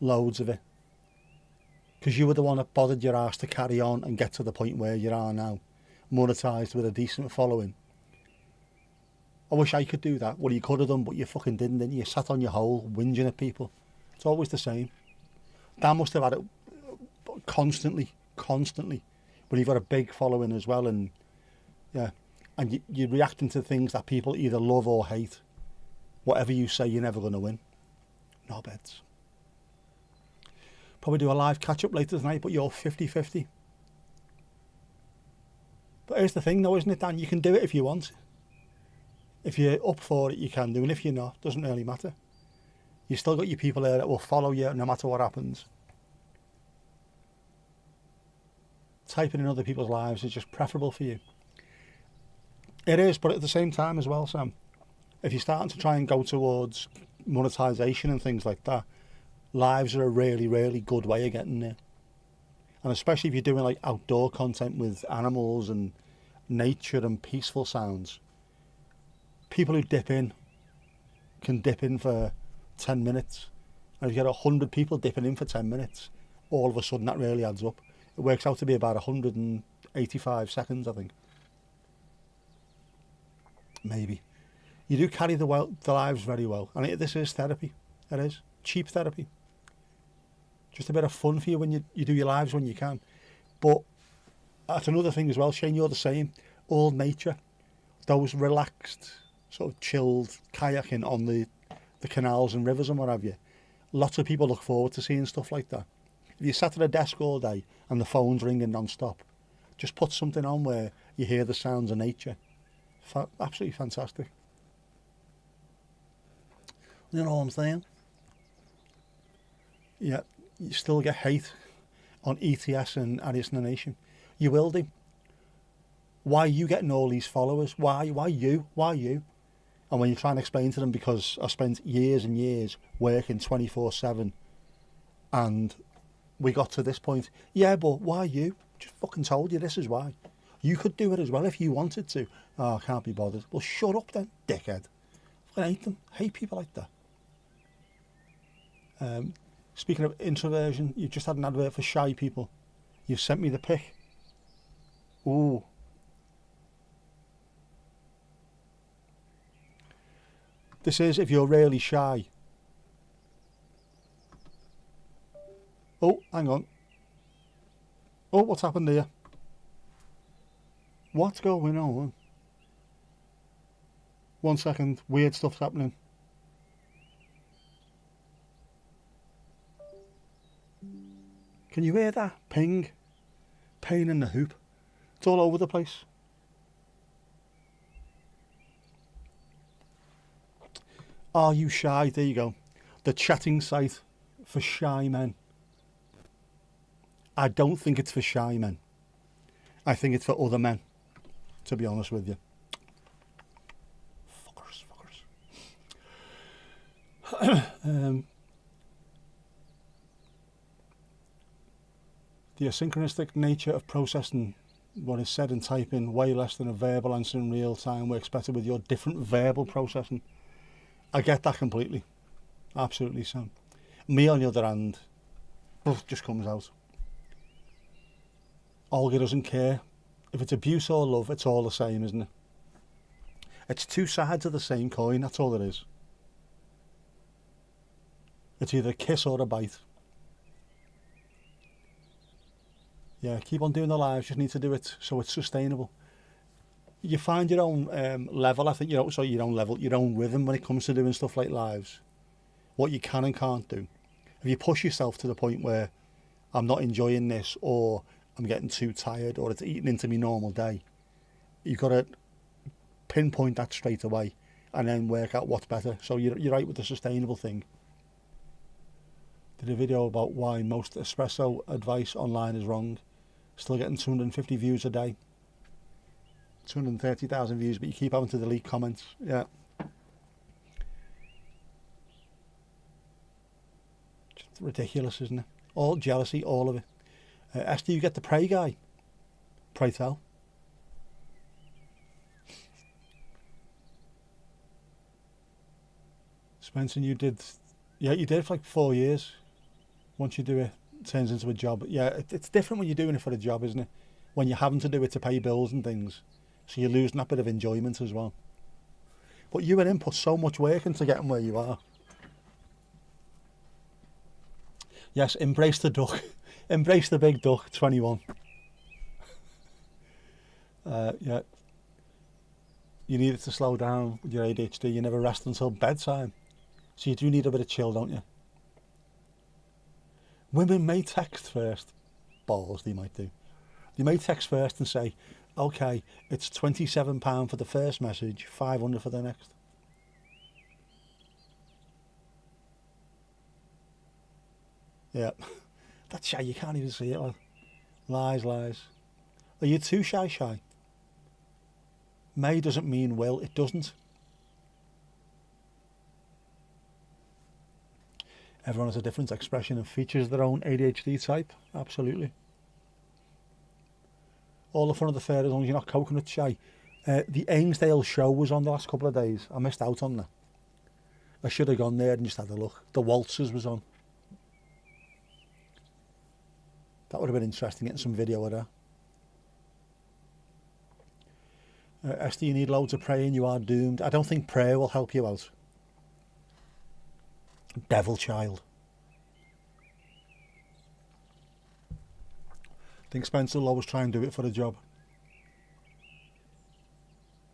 Loads of it. Because you were the one that bothered your ass to carry on and get to the point where you are now, monetised with a decent following. I wish I could do that. Well, you could have done, but you fucking didn't you? You sat on your hole, whinging at people. It's always the same. Dan must have had it constantly. But you've got a big following as well, and yeah, and you're reacting to things that people either love or hate. Whatever you say, you're never going to win. Knobheads. Probably do a live catch-up later tonight, but you're 50-50. But here's the thing though, isn't it, Dan? You can do it if you want. If you're up for it, you can do, and if you're not, doesn't really matter. You've still got your people there that will follow you no matter what happens. Typing in other people's lives is just preferable for you. It is, but at the same time as well, Sam, if you're starting to try and go towards monetization and things like that, lives are a really, really good way of getting there. And especially if you're doing like outdoor content with animals and nature and peaceful sounds, people who dip in can dip in for 10 minutes. And if you get 100 people dipping in for 10 minutes, all of a sudden that really adds up. It works out to be about 185 seconds, I think. Maybe. You do carry the lives very well. And this is therapy. It is. Cheap therapy. Just a bit of fun for you when you do your lives when you can. But that's another thing as well, Shane, you're the same. All nature. Those relaxed, sort of chilled kayaking on the canals and rivers and what have you. Lots of people look forward to seeing stuff like that. If you sat at a desk all day and the phone's ringing non-stop, just put something on where you hear the sounds of nature. Absolutely fantastic. You know what I'm saying? Yeah, you still get hate on ETS and Addison Nation. You will do. Why are you getting all these followers? Why you? And when you try and explain to them, because I spent years and years working 24/7 and we got to this point. Yeah, but why you? Just fucking told you this is why. You could do it as well if you wanted to. Oh, I can't be bothered. Well, shut up then, dickhead. I hate them. I hate people like that. Speaking of introversion, you just had an advert for shy people. You sent me the pic. Ooh. This is if you're really shy. Oh, hang on. Oh, what's happened here? What's going on? 1 second. Weird stuff's happening. Can you hear that? Ping. Pain in the hoop. It's all over the place. Are you shy? There you go. The chatting site for shy men. I don't think it's for shy men. I think it's for other men, to be honest with you. Fuckers. The asynchronistic nature of processing what is said and typing way less than a verbal answer in real time works better with your different verbal processing. I get that completely. Absolutely, Sam. Me, on the other hand, just comes out. Olga doesn't care. If it's abuse or love, it's all the same, isn't it? It's two sides of the same coin, that's all it is. It's either a kiss or a bite. Yeah, keep on doing the lives, just need to do it so it's sustainable. You find your own level, I think, your own rhythm when it comes to doing stuff like lives. What you can and can't do. If you push yourself to the point where I'm not enjoying this, or I'm getting too tired, or it's eating into my normal day, you've got to pinpoint that straight away and then work out what's better. So you're right with the sustainable thing. Did a video about why most espresso advice online is wrong. Still getting 250 views a day. 230,000 views, but you keep having to delete comments. Yeah. Just ridiculous, isn't it? All jealousy, all of it. Esther, you get the pray guy. Pray tell. Spencer, you did for like 4 years. Once you do it, it turns into a job. Yeah, it's different when you're doing it for a job, isn't it? When you're having to do it to pay bills and things. So you're losing that bit of enjoyment as well. But you and him put so much work into getting where you are. Yes, embrace the duck. Embrace the big duck, 21. Yeah. You needed to slow down with your ADHD. You never rest until bedtime. So you do need a bit of chill, don't you? Women may text first. Balls, they might do. They may text first and say, okay, it's £27 for the first message, 500 for the next. Yeah, that's shy, you can't even see it. Like. Lies, lies. Are you too shy? May doesn't mean will, it doesn't. Everyone has a different expression and features their own ADHD type, absolutely. All the fun of the fair as long as you're not coconut shy. The Ainsdale show was on the last couple of days. I missed out on that. I should have gone there and just had a look. The Waltzers was on. That would have been interesting, getting some video of that. Esther, you need loads of praying, you are doomed. I don't think prayer will help you out. Devil child. I think Spencer will always try and do it for a job.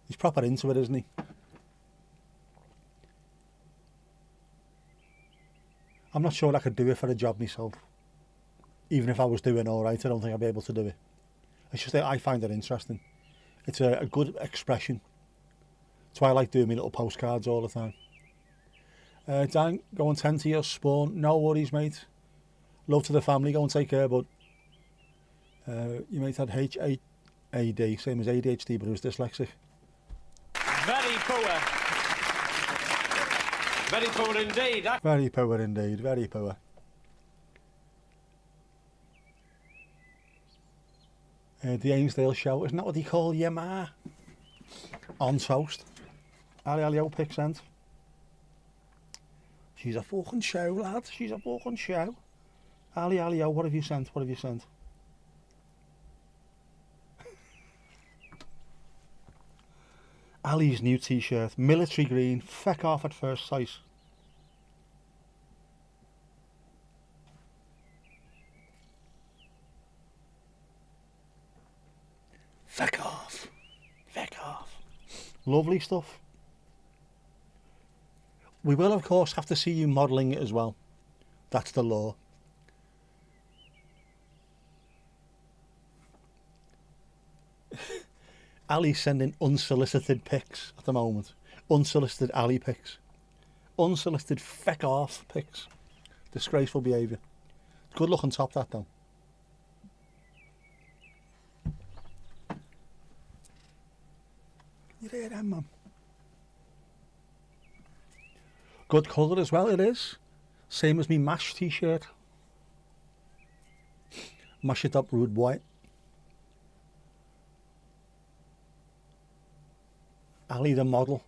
He's proper into it, isn't he? I'm not sure I could do it for a job myself. Even if I was doing all right, I don't think I'd be able to do it. It's just that I find it interesting. It's a good expression. That's why I like doing my little postcards all the time. Dan, go and tend to your spawn. No worries, mate. Love to the family. Go and take care, bud. Your mate had HAD, same as ADHD, but he was dyslexic. Very poor. Very poor indeed. Very poor indeed, very poor. The Ainsdale show, isn't that what they call your ma? On toast. Ali Ali pick sent. She's a fucking show, lad. She's a fucking show. Ali Ali, what have you sent? What have you sent? Ali's new t-shirt, military green, feck off at first sight. Feck off. Feck off. Lovely stuff. We will, of course, have to see you modelling it as well. That's the law. Ali's sending unsolicited pics at the moment. Unsolicited Ali pics. Unsolicited feck off pics. Disgraceful behaviour. Good look on top, that though. You there then, man? Good colour as well, it is. Same as me MASH t-shirt. Mash it up, rude white. Ali the model.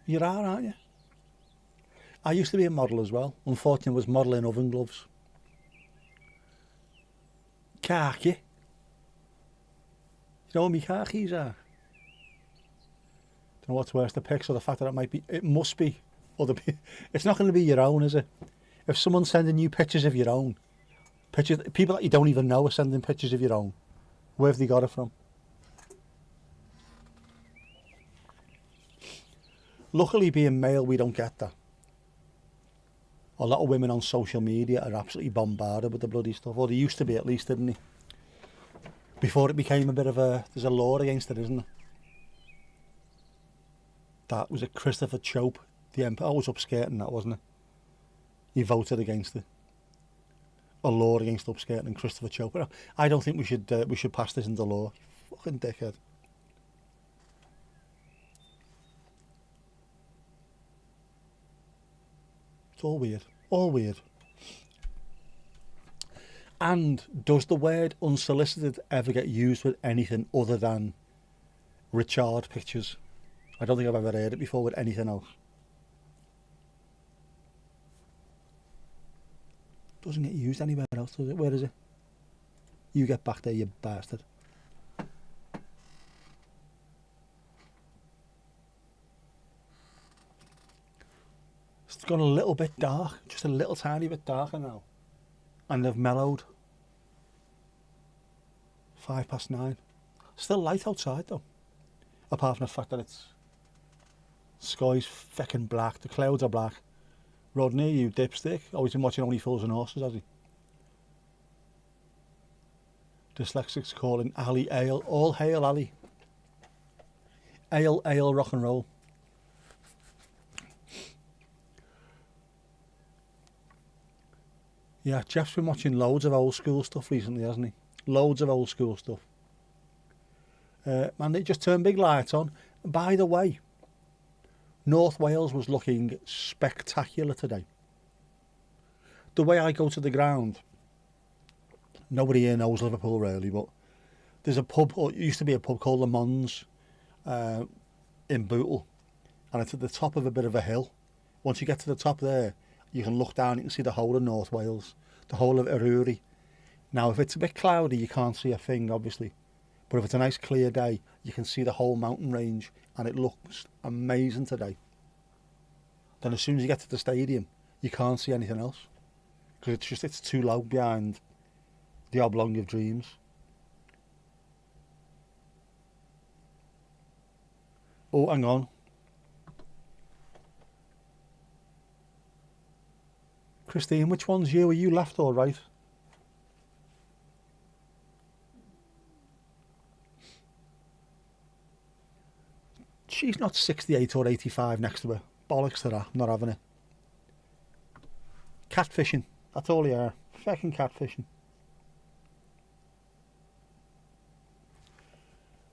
You are, aren't you? I used to be a model as well. Unfortunately, I was modelling oven gloves. Khaki. You know what my khakis are? Don't know what's worse, the pics or the fact that it must be other people. It's not going to be your own, is it? If someone's sending you pictures of your own, people that you don't even know are sending pictures of your own, where have they got it from? Luckily, being male, we don't get that. A lot of women on social media are absolutely bombarded with the bloody stuff, or they used to be at least, didn't they? Before it became a bit of there's a law against it, isn't there? That was a Christopher Chope, the MP. I was upskirting that, wasn't it? He voted against it. A law against upskirting and Christopher Chope. I don't think we should pass this into law. Fucking dickhead. It's all weird. All weird. And does the word unsolicited ever get used with anything other than Richard pictures? I don't think I've ever heard it before with anything else. Doesn't get used anywhere else, does it? Where is it? You get back there, you bastard. It's gone a little bit dark, just a little tiny bit darker now. And they've mellowed. 9:05. Still light outside though. Apart from the fact that it's sky's feckin' black, the clouds are black. Rodney, you dipstick. Always been watching Only Fools and Horses, has he? Dyslexics calling Ali Ale. All hail Ali. Ale, rock and roll. Yeah, Jeff's been watching loads of old school stuff recently, hasn't he? Loads of old school stuff. And it just turned big lights on. By the way, North Wales was looking spectacular today. The way I go to the ground, nobody here knows Liverpool really, but there's a pub, or it used to be a pub called Le Mans in Bootle, and it's at the top of a bit of a hill. Once you get to the top there, you can look down, you can see the whole of North Wales, the whole of Eryri. Now, if it's a bit cloudy, you can't see a thing, obviously. But if it's a nice clear day, you can see the whole mountain range, and it looks amazing today. Then as soon as you get to the stadium, you can't see anything else, because it's too low behind the oblong of dreams. Oh, hang on. Christine, which one's you? Are you left or right? She's not 68 or 85 next to her. Bollocks to that. Not having it. Catfishing. That's all you are. Fucking catfishing.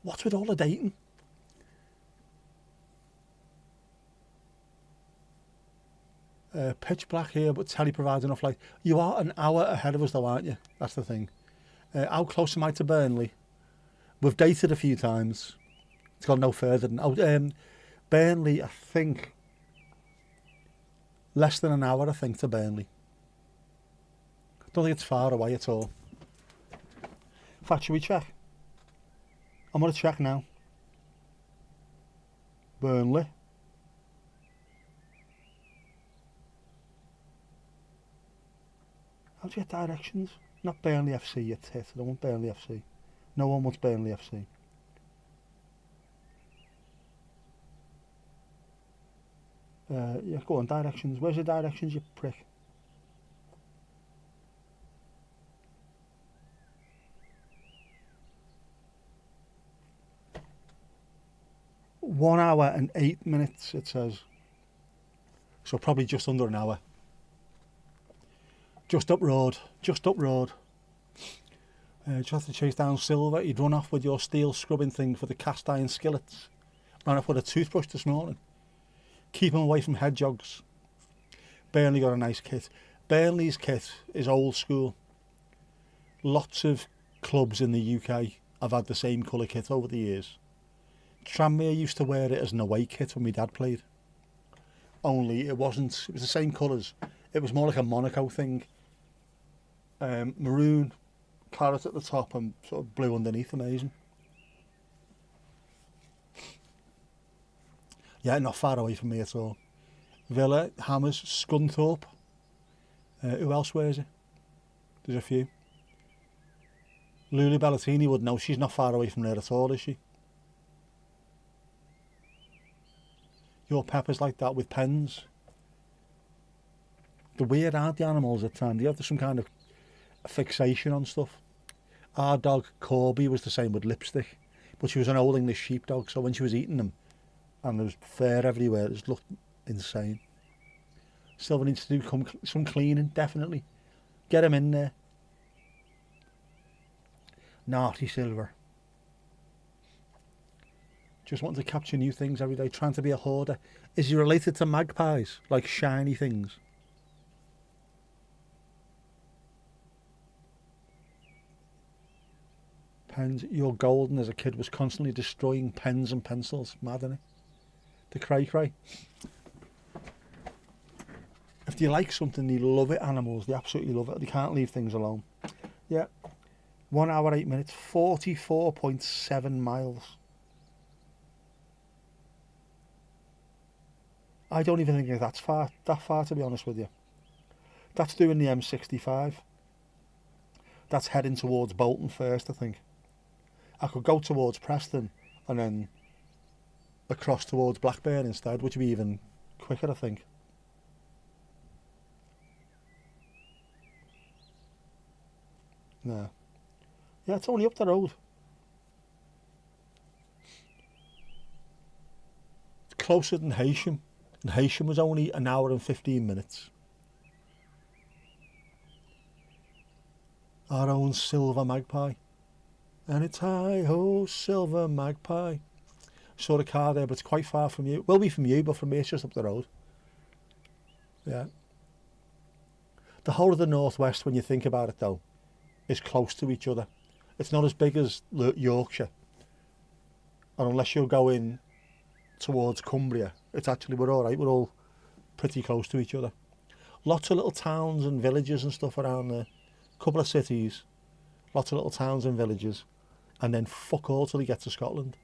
What's with all the dating? Pitch black here, but telly provides enough light. You are an hour ahead of us though, aren't you? That's the thing. How close am I to Burnley? We've dated a few times. It's gone no further than... Burnley, I think... Less than an hour, I think, to Burnley. I don't think it's far away at all. In fact, should we check? I'm going to check now. Burnley. How do you get directions? Not Burnley FC, you tit. I don't want Burnley FC. No one wants Burnley FC. Yeah, go on, directions. Where's the directions, you prick? One hour and 8 minutes, it says. So probably just under an hour. Just up road. Just up road. Just have to chase down Silver. He'd run off with your steel scrubbing thing for the cast iron skillets. Ran off with a toothbrush this morning. Keep him away from hedgehogs. Burnley got a nice kit. Burnley's kit is old school. Lots of clubs in the UK have had the same colour kit over the years. Tranmere used to wear it as an away kit when my dad played. Only it wasn't, it was the same colours. It was more like a Monaco thing. Maroon, claret at the top and sort of blue underneath, amazing. Yeah, not far away from me at all. Villa, Hammers, Scunthorpe. Who else wears it? There's a few. Lulu Ballatini would know. She's not far away from there at all, is she? Your Pepper's like that with pens. They're weird, aren't the animals at times? They have some kind of fixation on stuff. Our dog Corby was the same with lipstick, but she was an old English sheepdog, so when she was eating them, and there was fur everywhere, it just looked insane. Silver needs to do some cleaning, definitely. Get him in there. Naughty Silver. Just wanting to capture new things every day, trying to be a hoarder. Is he related to magpies, like shiny things? Pens, you're golden as a kid was constantly destroying pens and pencils. Mad, isn't it? The cray-cray. If they like something, they love it, animals. They absolutely love it. They can't leave things alone. Yeah. 1 hour, 8 minutes, 44.7 miles. I don't even think that's that far, to be honest with you. That's doing the M65. That's heading towards Bolton first, I think. I could go towards Preston and then across towards Blackburn instead, which would be even quicker, I think. No. Yeah, it's only up the road. It's closer than Heysham. And Heysham was only an hour and 15 minutes. Our own silver magpie. And it's hi-ho, silver magpie. Saw the car there, but it's quite far from you. Will be from you, but from me it's just up the road. Yeah. The whole of the northwest, when you think about it though, is close to each other. It's not as big as Yorkshire. And unless you're going towards Cumbria, it's actually, we're all right. We're all pretty close to each other. Lots of little towns and villages and stuff around there. Couple of cities, lots of little towns and villages, and then fuck all till you get to Scotland.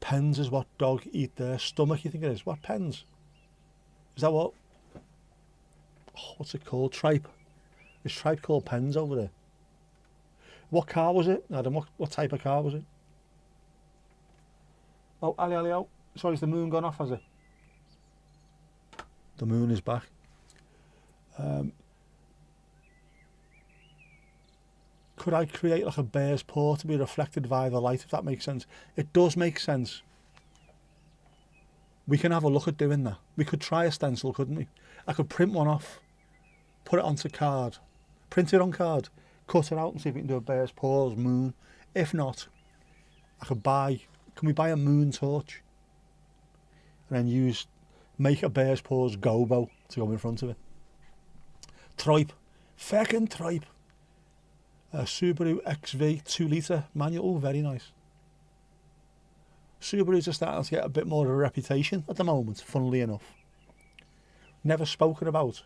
Pens is what dog eat their stomach, you think it is? What pens? Is that what? Oh, what's it called? Tripe. Is tripe called pens over there? What car was it, Adam? What type of car was it? Oh, Ali, oh. Sorry, has the moon gone off, has it? The moon is back. Could I create like a bear's paw to be reflected via the light, if that makes sense? It does make sense. We can have a look at doing that. We could try a stencil, couldn't we? I could print one off, put it onto card, print it on card, cut it out and see if we can do a bear's paws moon. If not, I could can we buy a moon torch? And then make a bear's paws gobo to go in front of it. Tripe, feckin' tripe. Subaru XV 2 litre manual, very nice. Subarus are starting to get a bit more of a reputation at the moment, funnily enough. Never spoken about.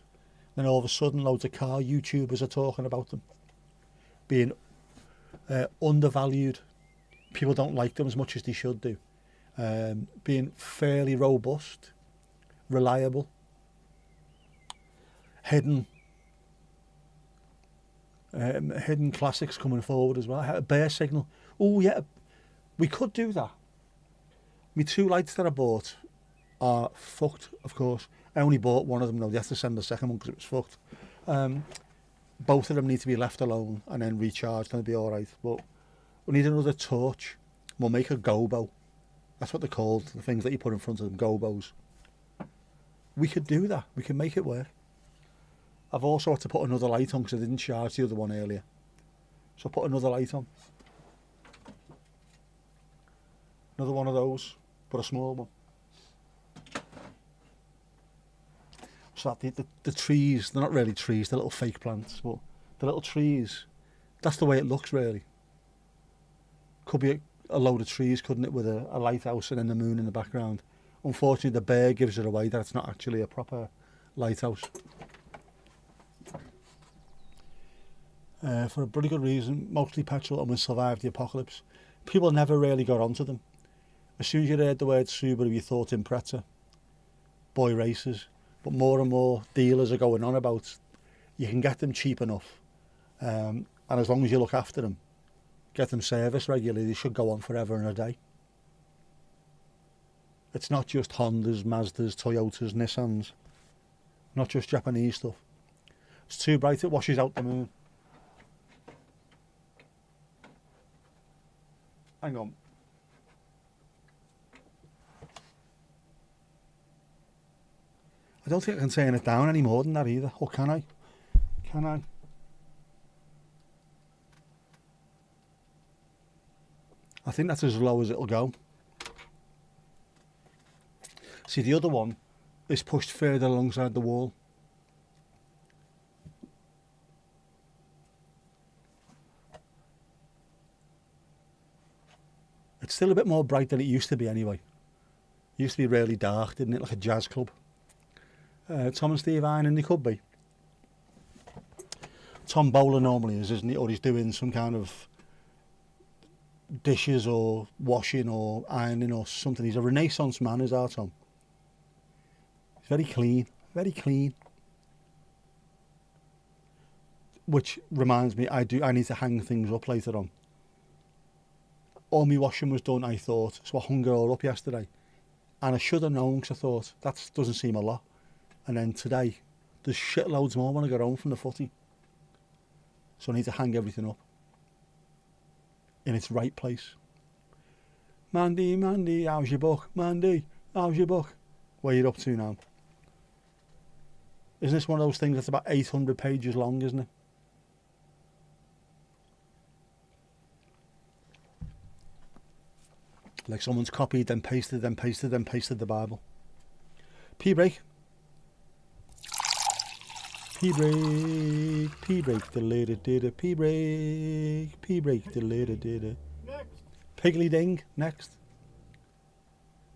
Then all of a sudden loads of car YouTubers are talking about them. Being undervalued. People don't like them as much as they should do. Being fairly robust, reliable, hidden classics coming forward as well. A bear signal. Oh yeah, we could do that. My 2 lights that I bought are fucked, of course. I only bought one of them though. They have to send the second one because it was fucked. Both of them need to be left alone and then recharged and it'll be alright. But we need another torch. We'll make a gobo. That's what they're called, the things that you put in front of them, gobos. We could do that. We can make it work. I've also had to put another light on because I didn't charge the other one earlier. So I put another light on. Another one of those, but a small one. So that the trees, they're not really trees, they're little fake plants, but the little trees, that's the way it looks really. Could be a load of trees, couldn't it, with a lighthouse and then the moon in the background. Unfortunately, the bear gives it away that it's not actually a proper lighthouse. For a pretty good reason, mostly petrol and we survived the apocalypse. People never really got onto them. As soon as you heard the word Subaru, you thought Impreza, boy racers. But more and more dealers are going on about you can get them cheap enough. And as long as you look after them, get them serviced regularly, they should go on forever and a day. It's not just Hondas, Mazdas, Toyotas, Nissans. Not just Japanese stuff. It's too bright, it washes out the moon. Hang on. I don't think I can turn it down any more than that either. Or can I? Can I? I think that's as low as it'll go. See, the other one is pushed further alongside the wall. It's still a bit more bright than it used to be anyway. It used to be really dark, didn't it? Like a jazz club. Tom and Steve Iron, and they could be. Tom Bowler normally is, isn't he? Or he's doing some kind of dishes or washing or ironing or something. He's a Renaissance man, is our Tom. He's very clean, very clean. Which reminds me, I need to hang things up later on. All my washing was done, I thought, so I hung it all up yesterday. And I should have known, because I thought, that doesn't seem a lot. And then today, there's shitloads more when I get home from the footy. So I need to hang everything up in its right place. Mandy, Mandy, how's your book? Mandy, how's your book? What are you up to now? Isn't this one of those things that's about 800 pages long, isn't it? Like someone's copied, then pasted, then pasted, then pasted the Bible. Pee break. Pee break. Pee break. The later did it. Pee break. Pee break. The later did it. Next. Piggly ding. Next.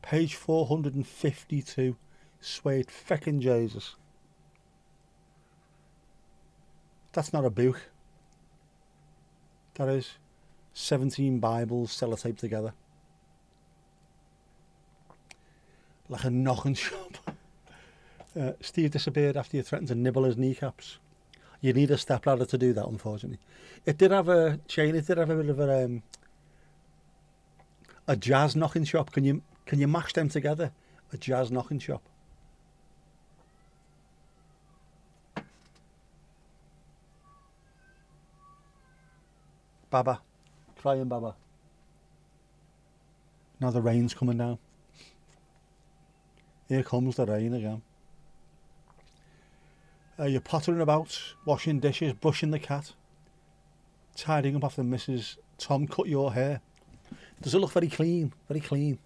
Page 452. Sweet feckin' Jesus. That's not a book. That is 17 Bibles sellotaped together. Like a knocking shop. Steve disappeared after you threatened to nibble his kneecaps. You need a stepladder to do that, unfortunately. It did have a chain. It did have a bit of a jazz knocking shop. Can you match them together? A jazz knocking shop. Baba, crying Baba. Now the rain's coming down. Here comes the rain again. You're pottering about, washing dishes, brushing the cat, tidying up after Mrs. Tom cut your hair. Does it look very clean? Very clean.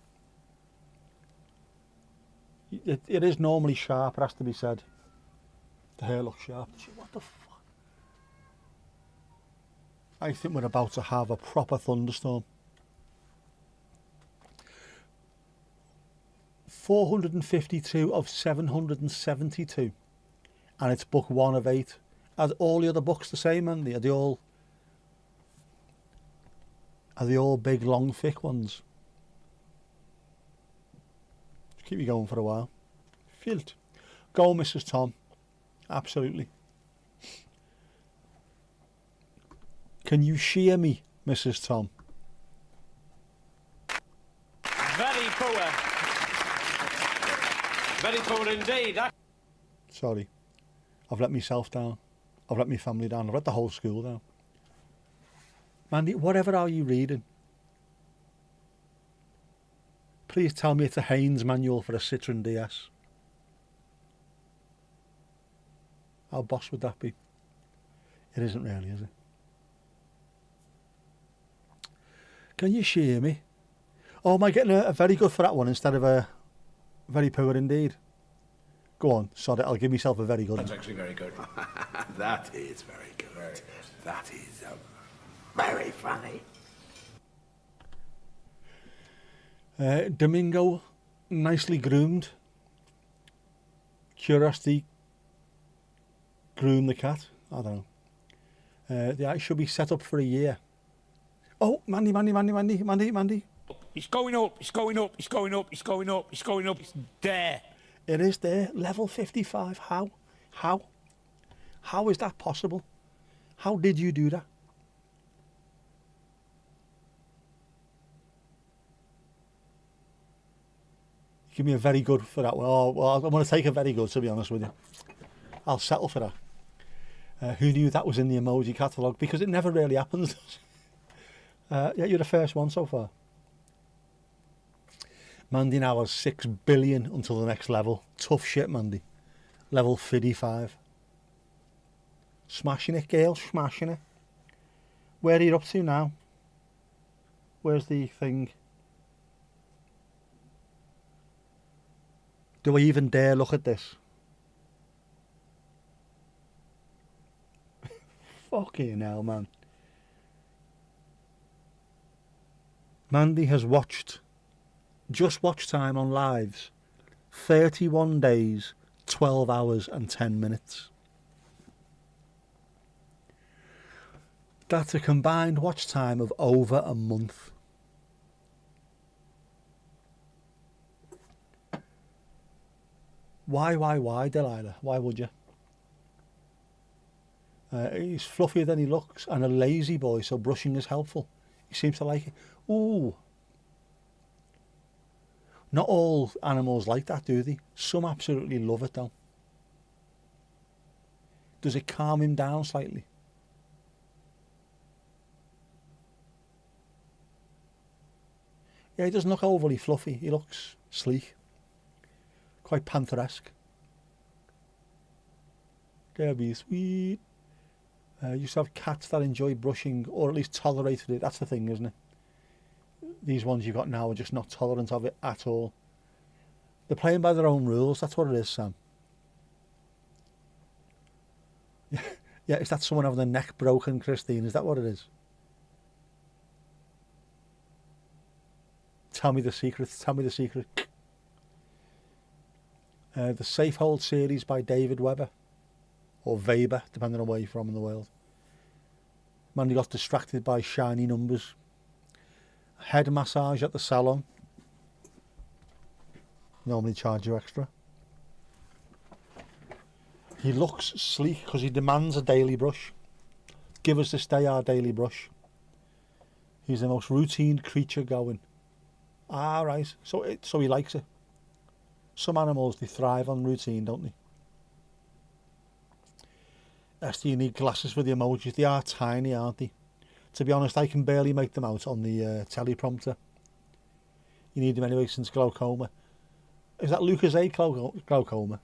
It is normally sharp, it has to be said. The hair looks sharp. What the fuck? I think we're about to have a proper thunderstorm. 452 of 772. And it's book 1 of 8. Are all the other books the same, Andy? Are they all big, long, thick ones? Just keep you going for a while. Filt. Go, Mrs. Tom. Absolutely. Can you shear me, Mrs. Tom? Very poor. Very poor indeed. Sorry. I've let myself down. I've let my family down. I've let the whole school down. Mandy, whatever are you reading? Please tell me it's a Haynes manual for a Citroen DS. How boss would that be? It isn't really, is it? Can you shear me? Oh, am I getting a very good for that one instead of a very poor indeed? Go on, sod it, I'll give myself a very good. That's actually very good. That is very good. Very good. That is very funny. Domingo, nicely groomed. Curiosity, groom the cat. I don't know. The ice should be set up for a year. Oh, Mandy. It's going up, it's going up, it's going up, it's going up, it's going up, it's there. It is there. Level 55. How? How is that possible? How did you do that? Give me a very good for that one. Oh, well, I'm going to take a very good, to be honest with you. I'll settle for that. Who knew that was in the emoji catalogue? Because it never really happens. Yeah, you're the first one so far. Mandy now has 6 billion until the next level. Tough shit, Mandy. Level 55. Smashing it, Gail, smashing it. Where are you up to now? Where's the thing? Do I even dare look at this? Fucking hell, man. Mandy has watched, just watch time on lives, 31 days, 12 hours and 10 minutes. That's a combined watch time of over a month. Why, Delilah? Why would you? He's fluffier than he looks and a lazy boy, so brushing is helpful. He seems to like it. Ooh. Not all animals like that, do they? Some absolutely love it, though. Does it calm him down slightly? Yeah, he doesn't look overly fluffy. He looks sleek. Quite pantheresque. Debbie, sweet. Used to have cats that enjoy brushing, or at least tolerated it. That's the thing, isn't it? These ones you've got now are just not tolerant of it at all. They're playing by their own rules. That's what it is, Sam. Yeah, is that someone having their neck broken, Christine? Is that what it is? Tell me the secret. Tell me the secret. The Safe Hold series by David Webber. Or Weber, depending on where you're from in the world. Mandy got distracted by shiny numbers. Head massage at the salon. Normally charge you extra. He looks sleek because he demands a daily brush. Give us this day our daily brush. He's the most routine creature going. Ah, right. So he likes it. Some animals, they thrive on routine, don't they? Esther, you need glasses for the emojis. They are tiny, aren't they? To be honest, I can barely make them out on the teleprompter. You need them anyway since glaucoma. Is that Lucas A. glaucoma?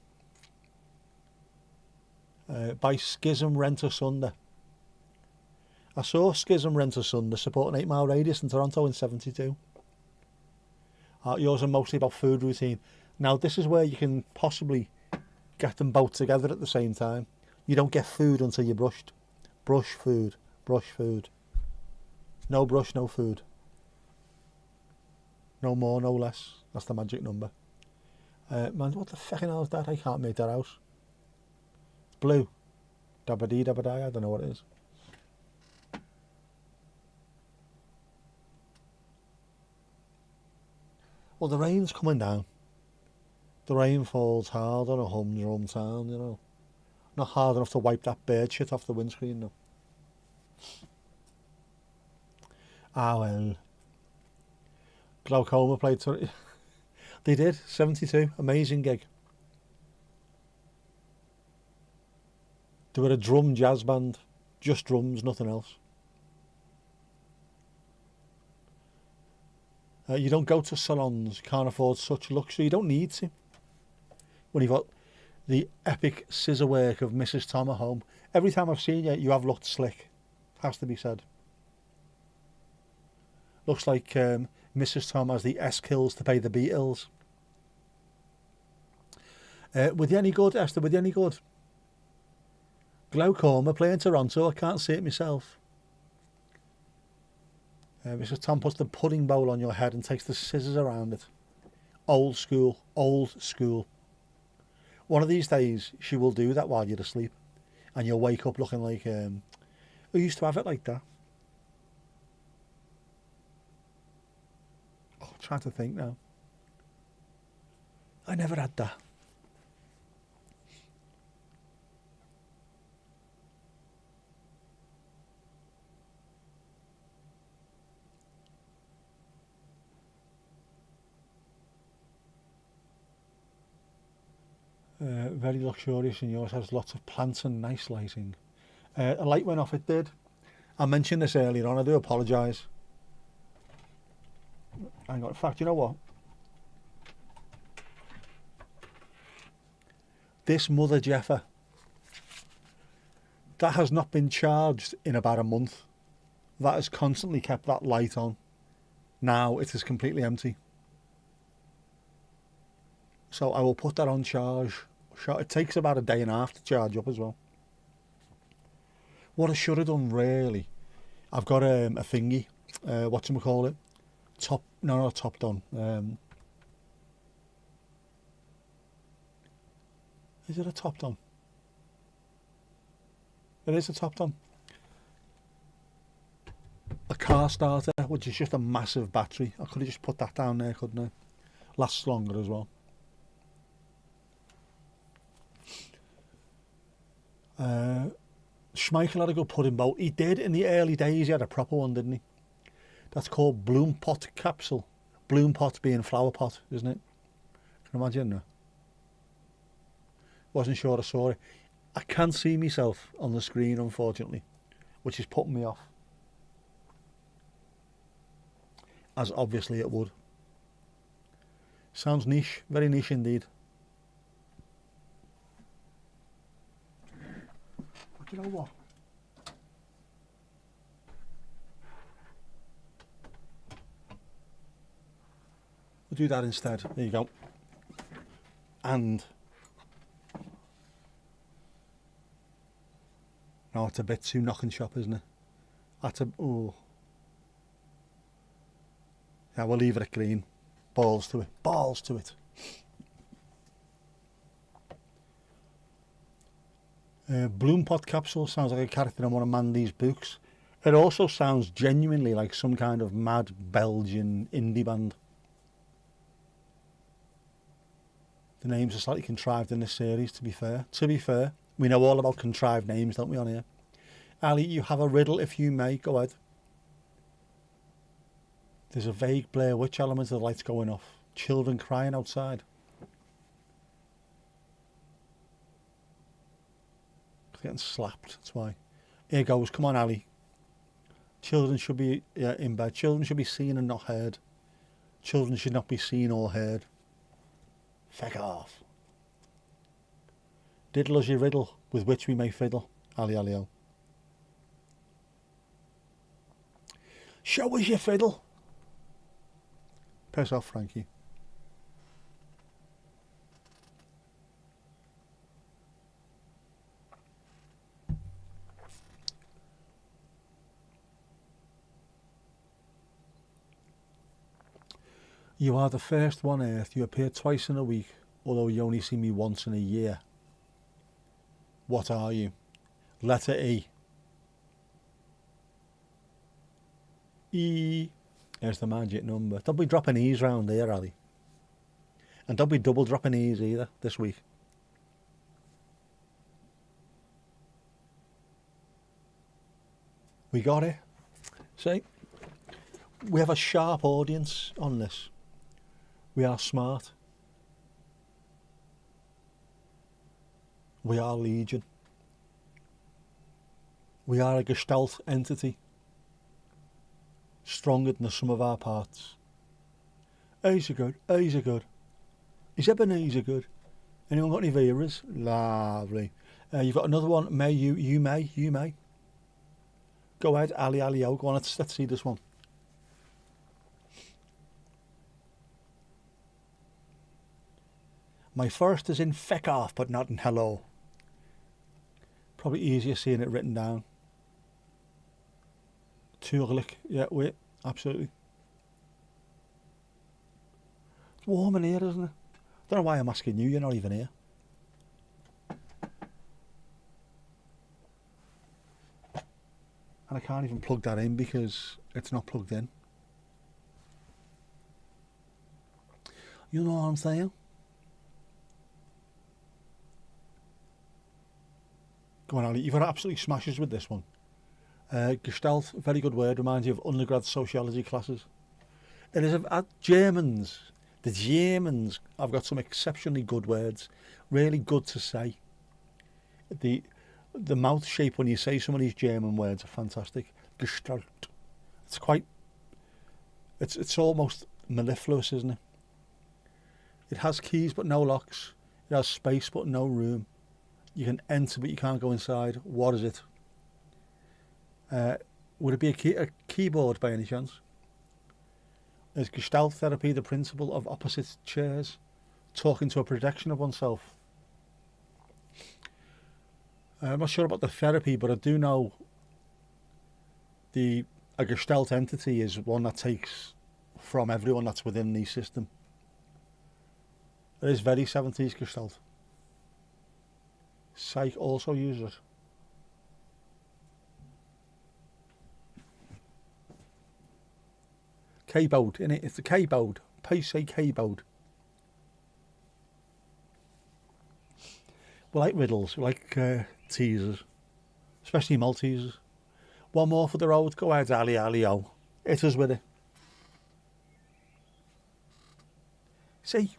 By Schism Rent Asunder. I saw Schism Rent Asunder support an 8 mile radius in Toronto in 72. Yours are mostly about food routine. Now this is where you can possibly get them both together at the same time. You don't get food until you're brushed. Brush food. Brush food. No brush, no food. No more, no less. That's the magic number. Man, what the fucking hell is that? I can't make that out. It's blue. Dabba-dee, dabba-die. I don't know what it is. Well, the rain's coming down. The rain falls hard on a humdrum town, you know. Not hard enough to wipe that bird shit off the windscreen, though. Ah, well. Glaucoma played... They did, 72. Amazing gig. They were a drum jazz band. Just drums, nothing else. You don't go to salons, can't afford such luxury. You don't need to. When you've got the epic scissor work of Mrs. Tom at home. Every time I've seen you, you have looked slick. Has to be said. Looks like Mrs. Tom has the S-kills to pay the B-ills. Were they any good, Esther? Were they any good? Glaucoma, playing Toronto. I can't see it myself. Mrs. Tom puts the pudding bowl on your head and takes the scissors around it. Old school. Old school. One of these days, she will do that while you're asleep. And you'll wake up looking like... who used to have it like that? Oh, I'm trying to think now. I never had that. Very luxurious, and yours has lots of plants and nice lighting. A light went off, it did. I mentioned this earlier on, I do apologise. Hang on, in fact, you know what? This Mother Jeffer, that has not been charged in about a month. That has constantly kept that light on. Now it is completely empty. So I will put that on charge. It takes about a day and a half to charge up as well. What I should have done, really, I've got a thingy, whatchamacallit, not top done. Is it a top done? It is a top done. A car starter, which is just a massive battery. I could have just put that down there, couldn't I? Lasts longer as well. Schmeichel had a good pudding bowl. He did in the early days. He had a proper one, didn't he? That's called bloom pot capsule. Bloom pot being flower pot, isn't it? Can you imagine that? Wasn't sure I saw it. I can't see myself on the screen, unfortunately, which is putting me off. As obviously it would. Sounds niche, very niche indeed. But you know what? We'll do that instead. There you go. And no, it's a bit too knock and shop, isn't it? That's a oh. Yeah, we'll leave it at green. Balls to it. Balls to it. Bloom Pot Capsule sounds like a character in one of Mandy's books. It also sounds genuinely like some kind of mad Belgian indie band. The names are slightly contrived in this series, to be fair. To be fair, we know all about contrived names, don't we, on here? Ali, you have a riddle if you may. Go ahead. There's a vague Blair Witch element of the lights going off. Children crying outside. Getting slapped, that's why. Here goes, come on Ali. Children should be in bed. Children should be seen and not heard. Children should not be seen or heard. Feck off. Diddle us your riddle, with which we may fiddle. Ali Ali-o. Show us your fiddle. Piss off, Frankie. You are the first one on earth. You appear twice in a week, although you only see me once in a year. What are you? Letter E. E. There's the magic number. Don't be dropping E's round here, Ali. And don't be double dropping E's either this week. We got it. See? We have a sharp audience on this. We are smart. We are legion. We are a gestalt entity. Stronger than the sum of our parts. A's are good. A's are good. Is Ebenezer good? Anyone got any Veras? Lovely. You've got another one. May you may. Go ahead, Ali Ali-o. Go on, let's see this one. My first is in feck off, but not in hello. Probably easier seeing it written down. Tuurlijk. Yeah, wait, absolutely. It's warm in here, isn't it? Don't know why I'm asking you, you're not even here. And I can't even plug that in because it's not plugged in. You know what I'm saying? Go on, Ali. You've got absolutely smashes with this one. Gestalt, very good word. Reminds you of undergrad sociology classes. It is Germans. The Germans have got some exceptionally good words. Really good to say. The mouth shape when you say some of these German words are fantastic. Gestalt. It's almost mellifluous, isn't it? It has keys but no locks. It has space but no room. You can enter but you can't go inside. What is it? Would it be a keyboard by any chance? Is Gestalt therapy the principle of opposite chairs? Talking to a projection of oneself? I'm not sure about the therapy, but I do know a Gestalt entity is one that takes from everyone that's within the system. It is very 70s Gestalt. Psych also uses it. Keyboard, innit? It's a keyboard. PC keyboard. We like riddles. We like teasers. Especially Maltesers. One more for the road. Go ahead, Ali Ali-o. Hit us with it. See?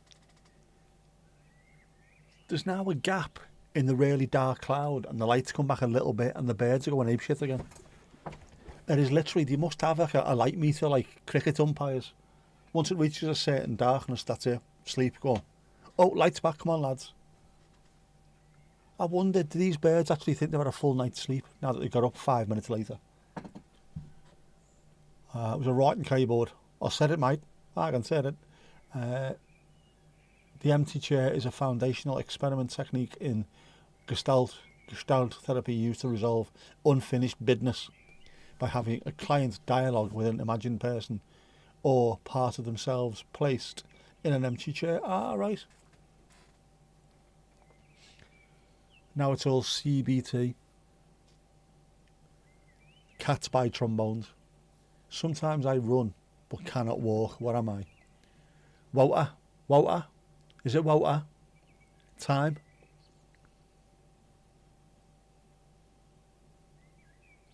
There's now a gap in the really dark cloud and the lights come back a little bit and the birds are going apeshit again. It is literally, they must have like a light meter like cricket umpires. Once it reaches a certain darkness, that's it. Sleep, go on. Oh, lights back, come on, lads. I wondered, do these birds actually think they've had a full night's sleep now that they got up 5 minutes later? It was a writing keyboard. I said it, mate. I can say it. The empty chair is a foundational experiment technique in Gestalt therapy used to resolve unfinished business by having a client dialogue with an imagined person or part of themselves placed in an empty chair. Ah, right. Now it's all CBT. Cats by trombones. Sometimes I run, but cannot walk. What am I? Wouter? Wouter? Is it Wouter? Time?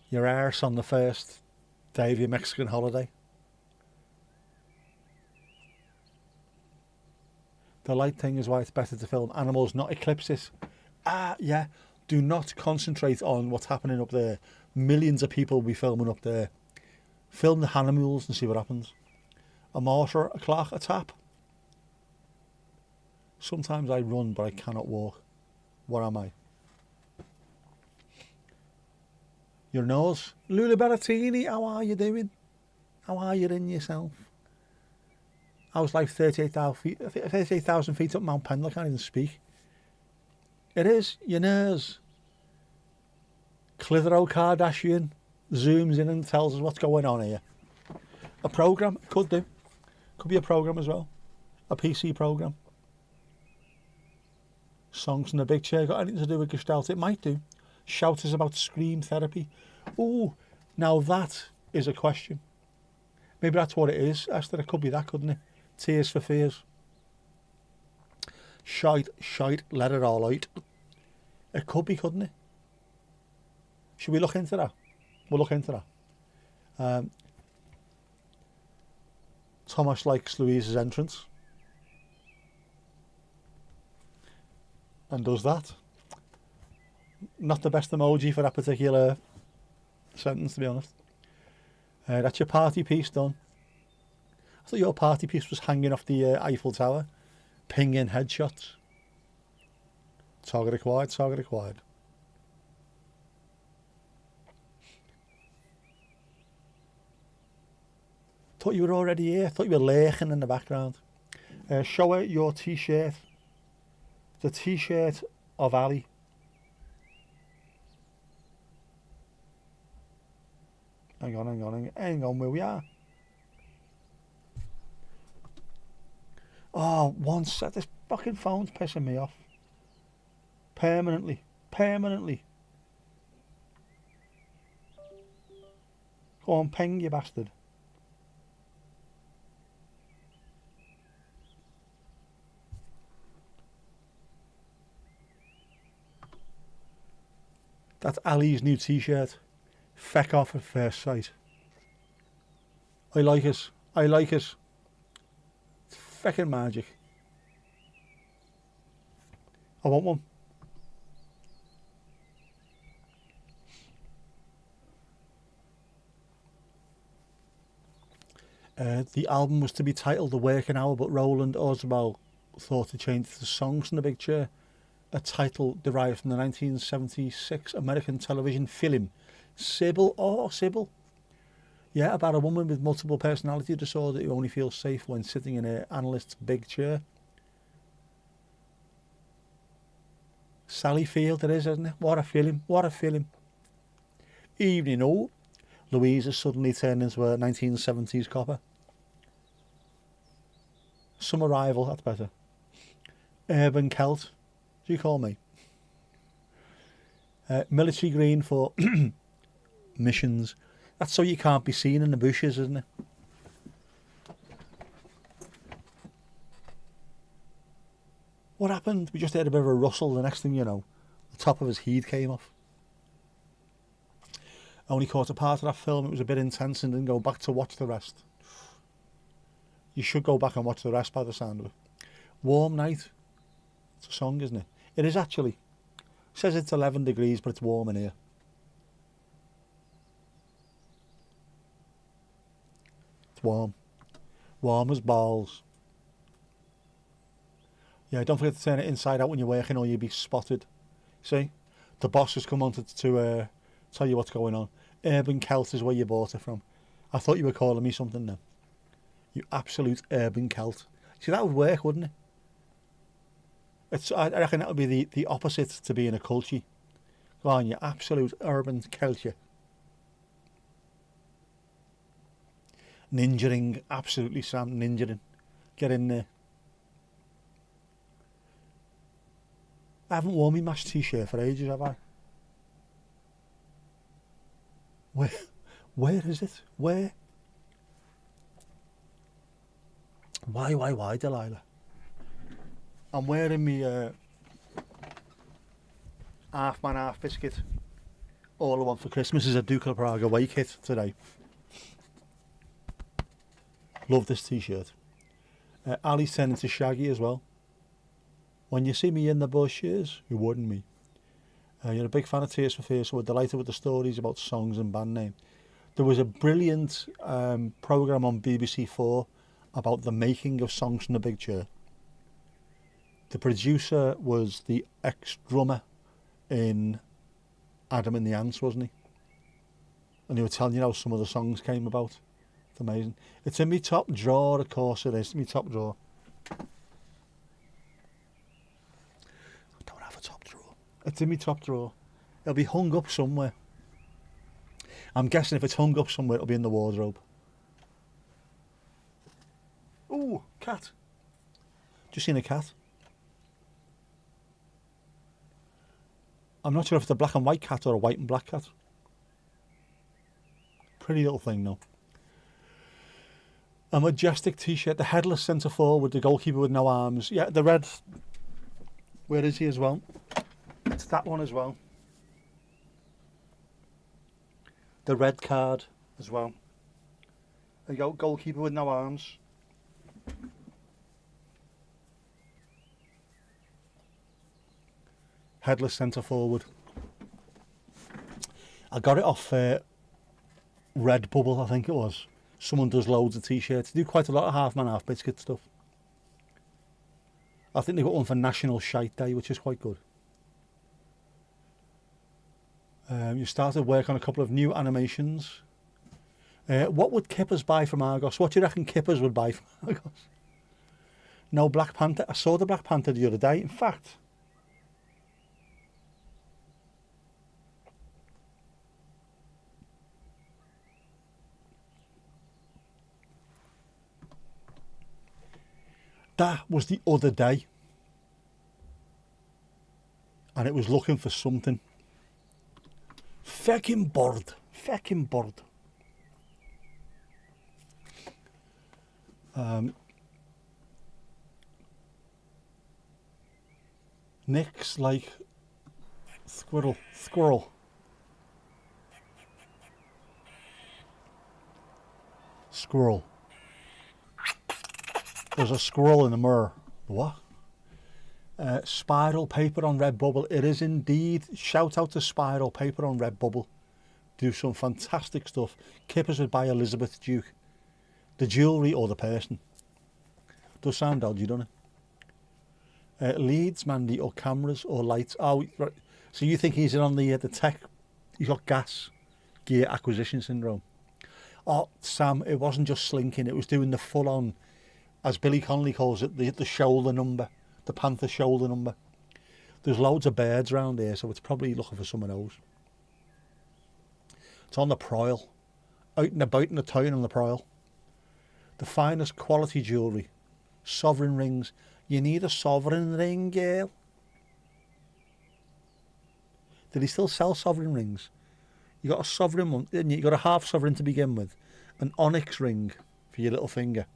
Your arse on the first day of your Mexican holiday. The light thing is why it's better to film animals, not eclipses. Ah, yeah. Do not concentrate on what's happening up there. Millions of people will be filming up there. Film the animals and see what happens. A mortar, a clock, a tap. Sometimes I run, but I cannot walk. What am I? Your nose. Lula Berrettini, how are you doing? How are you in yourself? I was like 38,000 feet up Mount Pendle. I can't even speak. It is. Your nose. Clitheroe Kardashian zooms in and tells us what's going on here. A programme? Could do. Could be a programme as well. A PC programme. Songs in the big chair. Got anything to do with Gestalt? It might do. Shouters about scream therapy. Oh, now that is a question. Maybe that's what it is, Esther. It could be that, couldn't it? Tears for Fears. Shite, let it all out. It could be, couldn't it? Should we look into that? We'll look into that. Thomas likes Louise's entrance. And does that. Not the best emoji for that particular sentence, to be honest. That's your party piece done. I thought your party piece was hanging off the Eiffel Tower, pinging headshots. Target acquired, target acquired. Thought you were already here. Thought you were lurking in the background. Show her your t-shirt. The t-shirt of Ali. Hang on where we are. Oh, one sec, this fucking phone's pissing me off. Permanently. Go on, ping, you bastard. That's Ali's new t-shirt. Feck off at first sight. I like it. It's feckin' magic. I want one. The album was to be titled The Working Hour, but Roland Orzabal thought to change the songs in the big chair. A title derived from the 1976 American television film Sybil. Oh, Sybil. Yeah, about a woman with multiple personality disorder who only feels safe when sitting in an analyst's big chair. Sally Field it is, isn't it? What a film. Evening, oh. Louise has suddenly turned into a 1970s copper. Summer Rival, that's better. Urban Celt, do you call me? Military green for missions. That's so you can't be seen in the bushes, isn't it? What happened? We just heard a bit of a rustle. The next thing you know, the top of his head came off. I only caught a part of that film. It was a bit intense and didn't go back to watch the rest. You should go back and watch the rest by the sound of it. Warm Night. It's a song, isn't it? It is actually. It says it's 11 degrees, but it's warm in here. It's warm. Warm as balls. Yeah, don't forget to turn it inside out when you're working or you'll be spotted. See? The boss has come on to tell you what's going on. Urban Celt is where you bought it from. I thought you were calling me something then. You absolute urban Celt. See, that would work, wouldn't it? I reckon that would be the opposite to being a culture. Go on, you absolute urban Celtia. Ninjaing, absolutely Sam, ninjaing. Get in there. I haven't worn my MASH t-shirt for ages, have I? Where is it? Where? Why, Delilah? I'm wearing me half man, half biscuit. All I want for Christmas is a Duke of Prague away kit today. Love this t-shirt. Ali's turning into Shaggy as well. When you see me in the bushes, who wouldn't me? You're a big fan of Tears for Fears, so we're delighted with the stories about songs and band name. There was a brilliant programme on BBC4 about the making of Songs from the Big Chair. The producer was the ex-drummer in Adam and the Ants, wasn't he? And he was telling you how some of the songs came about. It's amazing. It's in my top drawer, of course it is. My top drawer. It's in my top drawer. It'll be hung up somewhere. I'm guessing if it's hung up somewhere, it'll be in the wardrobe. Ooh, cat. Just seen a cat. I'm not sure if it's a black and white cat or a white and black cat. Pretty little thing, though. A majestic t-shirt, the headless centre forward, the goalkeeper with no arms. Yeah, the red. Where is he as well? It's that one as well. The red card as well. There you go, goalkeeper with no arms. Headless centre forward. I got it off Redbubble, I think it was. Someone does loads of t-shirts. They do quite a lot of half man, half biscuit stuff. I think they got one for National Shite Day, which is quite good. You started work on a couple of new animations. What would Kippers buy from Argos? What do you reckon Kippers would buy from Argos? No Black Panther. I saw the Black Panther the other day. In fact, that was the other day. And it was looking for something. Feckin' bored. Feckin' bored. Nick's like squirrel. Squirrel. There's a squirrel in the mirror. What? Spiral Paper on Redbubble. It is indeed. Shout out to Spiral Paper on Redbubble. Do some fantastic stuff. Kippers would buy Elizabeth Duke. The jewellery or the person. Does sound dodgy, doesn't it? Leads, Mandy, or cameras or lights. Oh, right. So you think he's in on the tech? He's got gas gear acquisition syndrome. Oh, Sam, it wasn't just slinking. It was doing the full-on, as Billy Connolly calls it, the shoulder number. The panther shoulder number. There's loads of birds around here, so it's probably looking for some of those. It's on the prowl. Out and about in the town on the prowl. The finest quality jewellery. Sovereign rings. You need a sovereign ring, girl. Did he still sell sovereign rings? You got a sovereign one, didn't you? You got a half sovereign to begin with. An onyx ring for your little finger.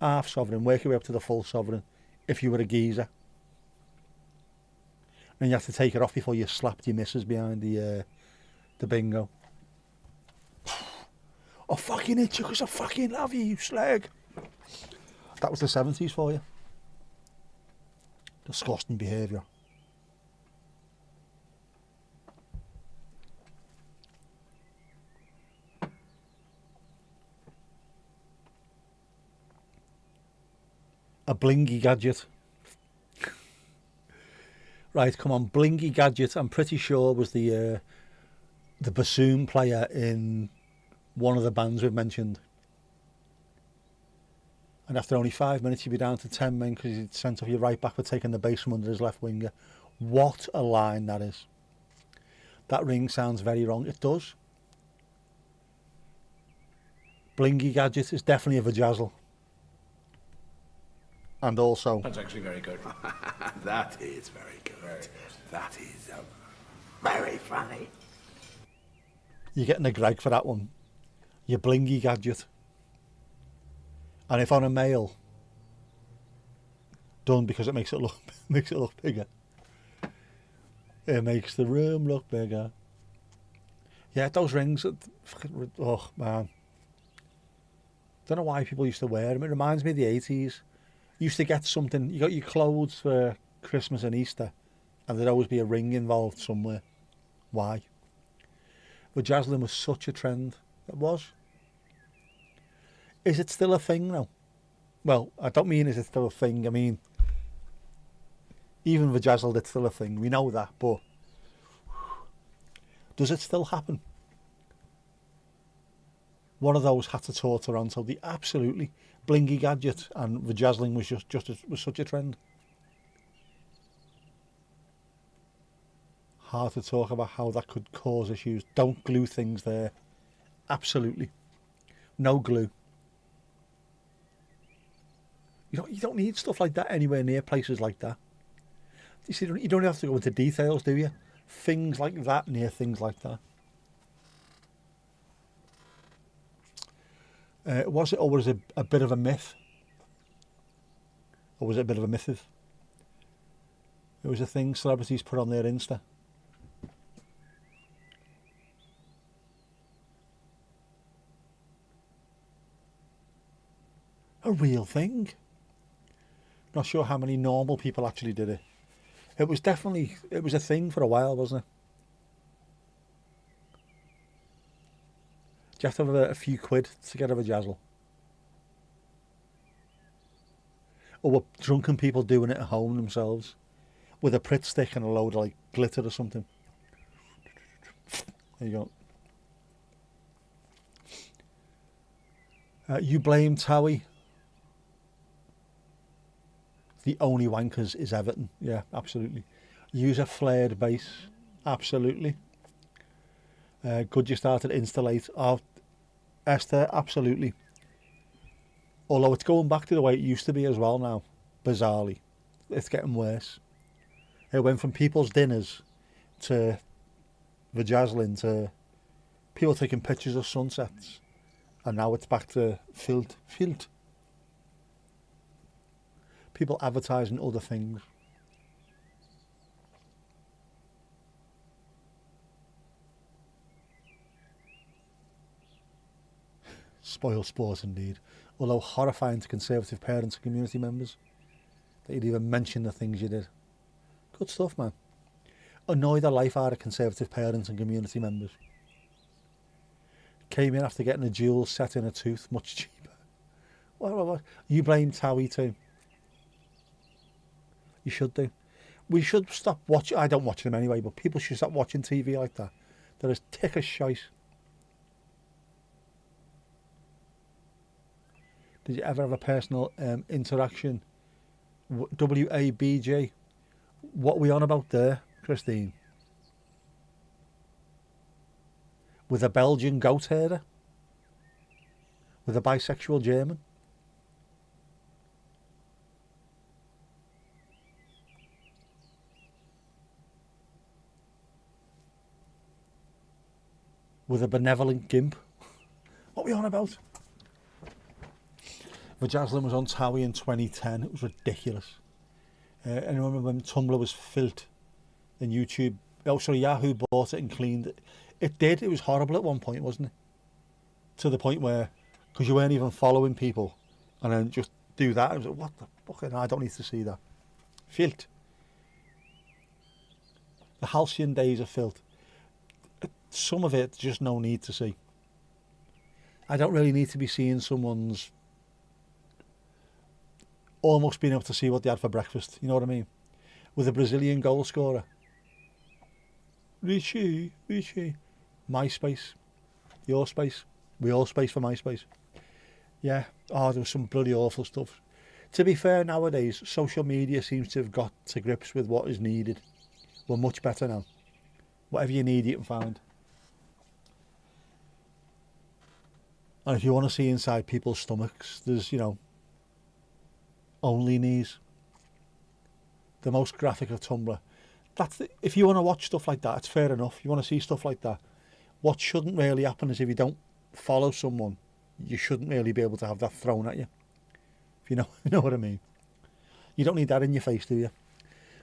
Half sovereign, work your way up to the full sovereign if you were a geezer. And you have to take it off before you slapped your missus behind the bingo. I fucking hit you because I fucking love you, you slag. That was the 70s for you. Disgusting behaviour. blingy gadget. Right, come on, blingy gadget. I'm pretty sure was the bassoon player in one of the bands we've mentioned. And after only 5 minutes, you'd be down to 10 men because he'd sent off your right back for taking the base from under his left winger. What a line that is. That ring sounds very wrong. It does. Blingy gadget is definitely a vajazzle. And also, That's actually very good. That is very good. That is very funny. you're getting a Greg for that one. Your blingy gadget. And if on a male, done because it makes it look bigger. It makes the room look bigger. Yeah, those rings. Oh man. Don't know why people used to wear them. It reminds me of the 80s. You used to get something. You got your clothes for Christmas and Easter, and there'd always be a ring involved somewhere. Why? But Vajazzling was such a trend. It was. Is it still a thing now? Well, I don't mean is it still a thing. I mean, even Vajazzled, it's still a thing. We know that, but does it still happen? One of those had to tour Toronto. The absolutely blingy gadget and Vajazzling was was such a trend. Hard to talk about how that could cause issues. Don't glue things there. Absolutely, no glue. You don't need stuff like that anywhere near places like that. You see, you don't have to go into details, do you? Things like that near things like that. Was it, or was it a bit of a myth? Or was it a bit of a myth? It was a thing celebrities put on their Insta. A real thing. Not sure how many normal people actually did it. It was a thing for a while, wasn't it? Do you have to have a few quid to get a Vajazzle? Or were drunken people doing it at home themselves? With a Pritt stick and a load of like glitter or something. There you go. You blame Towie. The only wankers is Everton. Yeah, absolutely. Use a flared base. Absolutely. Good you started Installate. Oh, Esther, absolutely. Although it's going back to the way it used to be as well now. Bizarrely. It's getting worse. It went from people's dinners to Vajazzling to people taking pictures of sunsets. And now it's back to filth. People advertising other things. Spoil sport indeed. Although horrifying to Conservative parents and community members that you'd even mention the things you did. Good stuff, man. Annoy the life out of Conservative parents and community members. Came in after getting a jewel set in a tooth, much cheaper. What? You blame Towie too. You should do. We should stop watching. I don't watch them anyway, but people should stop watching TV like that. They're as thick as shite. Did you ever have a personal interaction? WABJ. What are we on about there, Christine? With a Belgian goat herder? With a bisexual German? With a benevolent gimp? What are we on about? Vajazzling was on Towie in 2010. It was ridiculous. Anyone remember when Tumblr was filth and YouTube? Oh, sorry, Yahoo bought it and cleaned it. It did. It was horrible at one point, wasn't it? To the point where, because you weren't even following people, and then just do that. I was like, what the fuck? I don't need to see that. Filth. The halcyon days of filth. Some of it, just no need to see. I don't really need to be seeing someone's almost being able to see what they had for breakfast. You know what I mean? With a Brazilian goal scorer. Richie. MySpace. Your space. We all space for MySpace. Yeah. Oh, there was some bloody awful stuff. To be fair, nowadays, social media seems to have got to grips with what is needed. We're much better now. Whatever you need, you can find. And if you want to see inside people's stomachs, there's, Only Knees. The most graphic of Tumblr. If you want to watch stuff like that, it's fair enough. You want to see stuff like that. What shouldn't really happen is if you don't follow someone, you shouldn't really be able to have that thrown at you. If you know what I mean. You don't need that in your face, do you?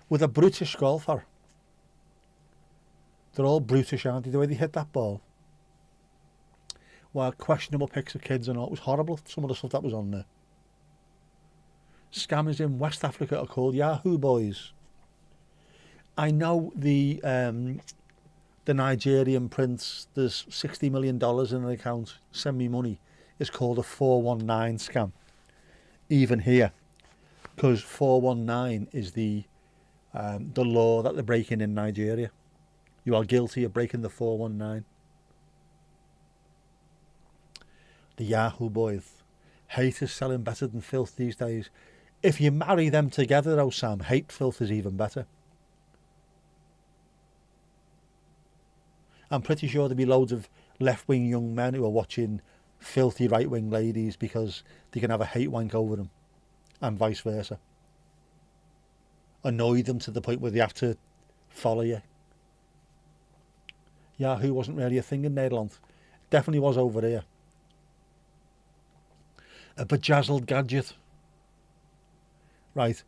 With a brutish golfer, they're all brutish, aren't they? The way they hit that ball. Well, questionable pics of kids and all. It was horrible, some of the stuff that was on there. Scammers in West Africa are called Yahoo boys. I know the Nigerian prince, there's $60 million in an account, send me money, is called a 419 scam. Even here. Because 419 is the law that they're breaking in Nigeria. You are guilty of breaking the 419. The Yahoo boys. Hate is selling better than filth these days. If you marry them together though, Sam, hate filth is even better. I'm pretty sure there'll be loads of left-wing young men who are watching filthy right-wing ladies because they can have a hate wank over them, and vice versa. Annoy them to the point where they have to follow you. Yahoo wasn't really a thing in Nederland. Definitely was over here. A bejazzled gadget. Right.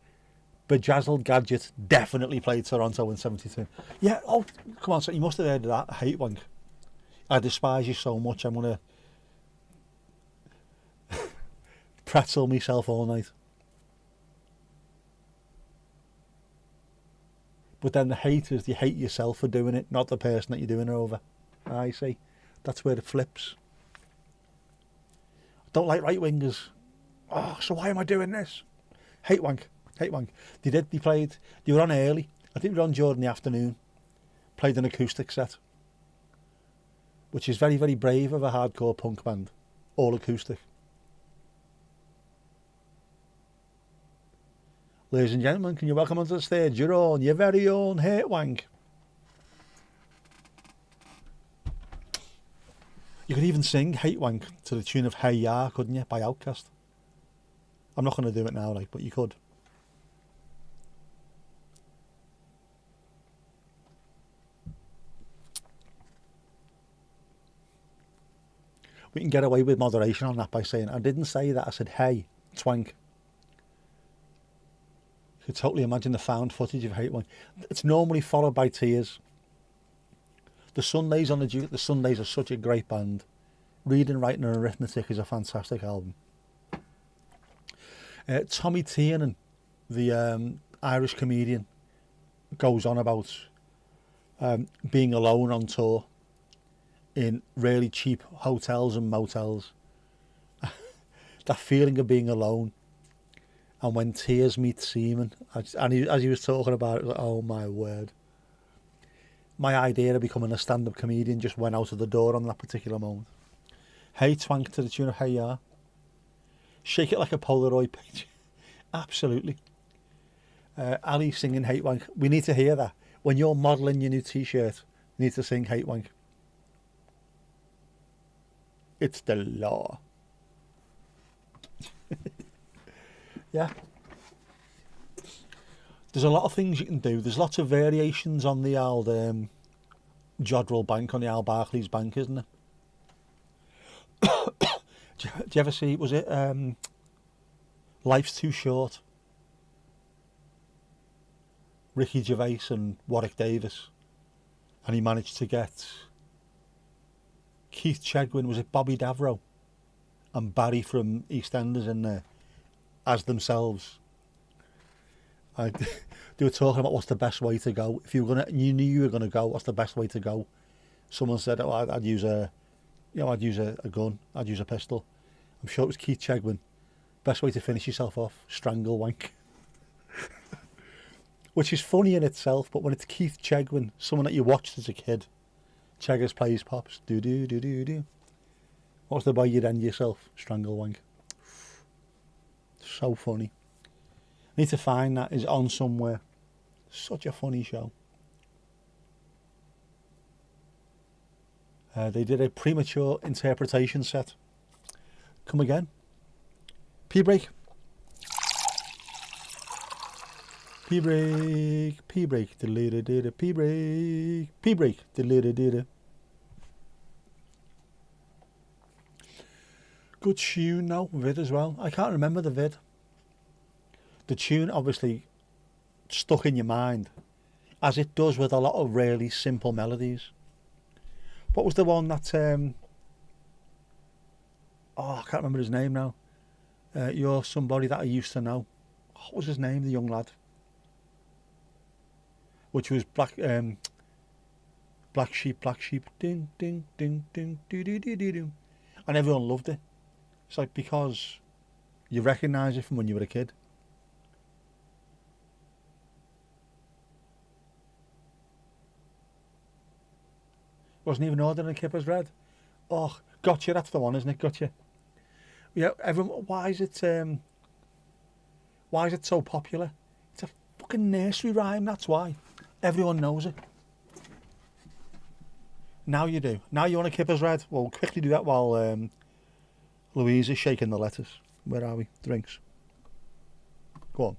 Bejazzled Gadget definitely played Toronto in 72. Yeah, oh, come on, so you must have heard of that. Hate wank. I despise you so much, I'm going to pretzel myself all night. But then the hate is you hate yourself for doing it, not the person that you're doing it over. I see. That's where it flips. Don't like right-wingers. Oh, so why am I doing this? Hate wank. Hate wank. They were on early. I think they were on during the afternoon. Played an acoustic set. Which is very, very brave of a hardcore punk band. All acoustic. Ladies and gentlemen, can you welcome onto the stage your very own hate wank. You could even sing Hate Wank to the tune of Hey Ya, couldn't you, by Outkast. I'm not going to do it now, but you could. We can get away with moderation on that by saying, I didn't say that, I said, hey, twank. You could totally imagine the found footage of Hate Wank. It's normally followed by tears. The Sundays on the Duke, the Sundays are such a great band. Reading, Writing and Arithmetic is a fantastic album. Tommy Tiernan, the Irish comedian, goes on about being alone on tour in really cheap hotels and motels. That feeling of being alone. And when tears meet semen. As he was talking about it, was like, oh my word. My idea of becoming a stand-up comedian just went out of the door on that particular moment. Hey twank to the tune of Hey Ya. Shake it like a Polaroid picture. Absolutely. Ali singing Hate Wank. We need to hear that. When you're modelling your new t-shirt, you need to sing Hate Wank. It's the law. Yeah. There's a lot of things you can do. There's lots of variations on the old Jodrell Bank, on the old Barclays Bank, isn't there? Do you ever see, was it Life's Too Short? Ricky Gervais and Warwick Davis. And he managed to get Keith Chegwin, was it Bobby Davro? And Barry from EastEnders in there as themselves. They were talking about what's the best way to go. If you knew you were gonna go, what's the best way to go? Someone said, "Oh, I'd use a gun. I'd use a pistol." I'm sure it was Keith Chegwin. Best way to finish yourself off, strangle wank. Which is funny in itself, but when it's Keith Chegwin, someone that you watched as a kid, Cheggers plays Pops, do do do do do. What's the way you'd end yourself? Strangle wank. So funny. Need to find that. Is on somewhere. Such a funny show. They did a premature interpretation set. Come again. Pee break. Pee break. Pee break. Diddle-diddle-diddle. Pee break. Pee break. Diddle-diddle-diddle. Good tune now, vid as well. I can't remember the vid. The tune obviously stuck in your mind, as it does with a lot of really simple melodies. What was the one that I can't remember his name now. You're somebody that I used to know. What was his name, the young lad? Which was Black Sheep, ding ding ding ding doo doo doo doo doo. And everyone loved it. It's like because you recognise it from when you were a kid. Wasn't even ordering a Kipper's Red. Oh, gotcha, that's the one, isn't it? Gotcha. Yeah, everyone. Why is it so popular? It's a fucking nursery rhyme, that's why. Everyone knows it. Now you do. Now you want a Kipper's Red? Well, we'll quickly do that while Louise is shaking the lettuce. Where are we? Drinks. Go on.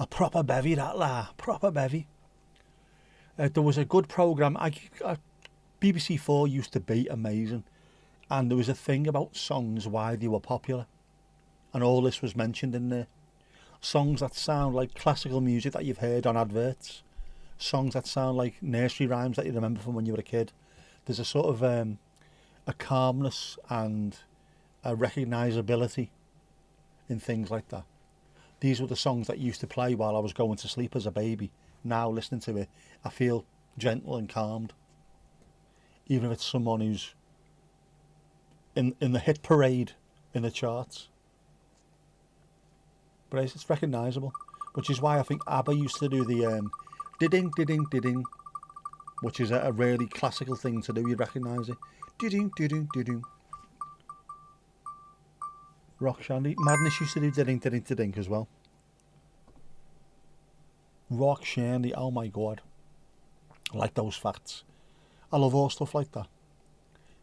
A proper bevy, that la. Proper bevy. There was a good programme. BBC 4 used to be amazing. And there was a thing about songs, why they were popular. And all this was mentioned in there. Songs that sound like classical music that you've heard on adverts. Songs that sound like nursery rhymes that you remember from when you were a kid. There's a sort of a calmness and a recognisability in things like that. These were the songs that used to play while I was going to sleep as a baby. Now, listening to it, I feel gentle and calmed. Even if it's someone who's in the hit parade in the charts. But it's recognisable. Which is why I think ABBA used to do the ding ding ding, which is a really classical thing to do. You recognise it. Ding ding ding. Rock Shandy. Madness used to do ding ding ding as well. Rock Shandy, oh my god. I like those facts. I love all stuff like that.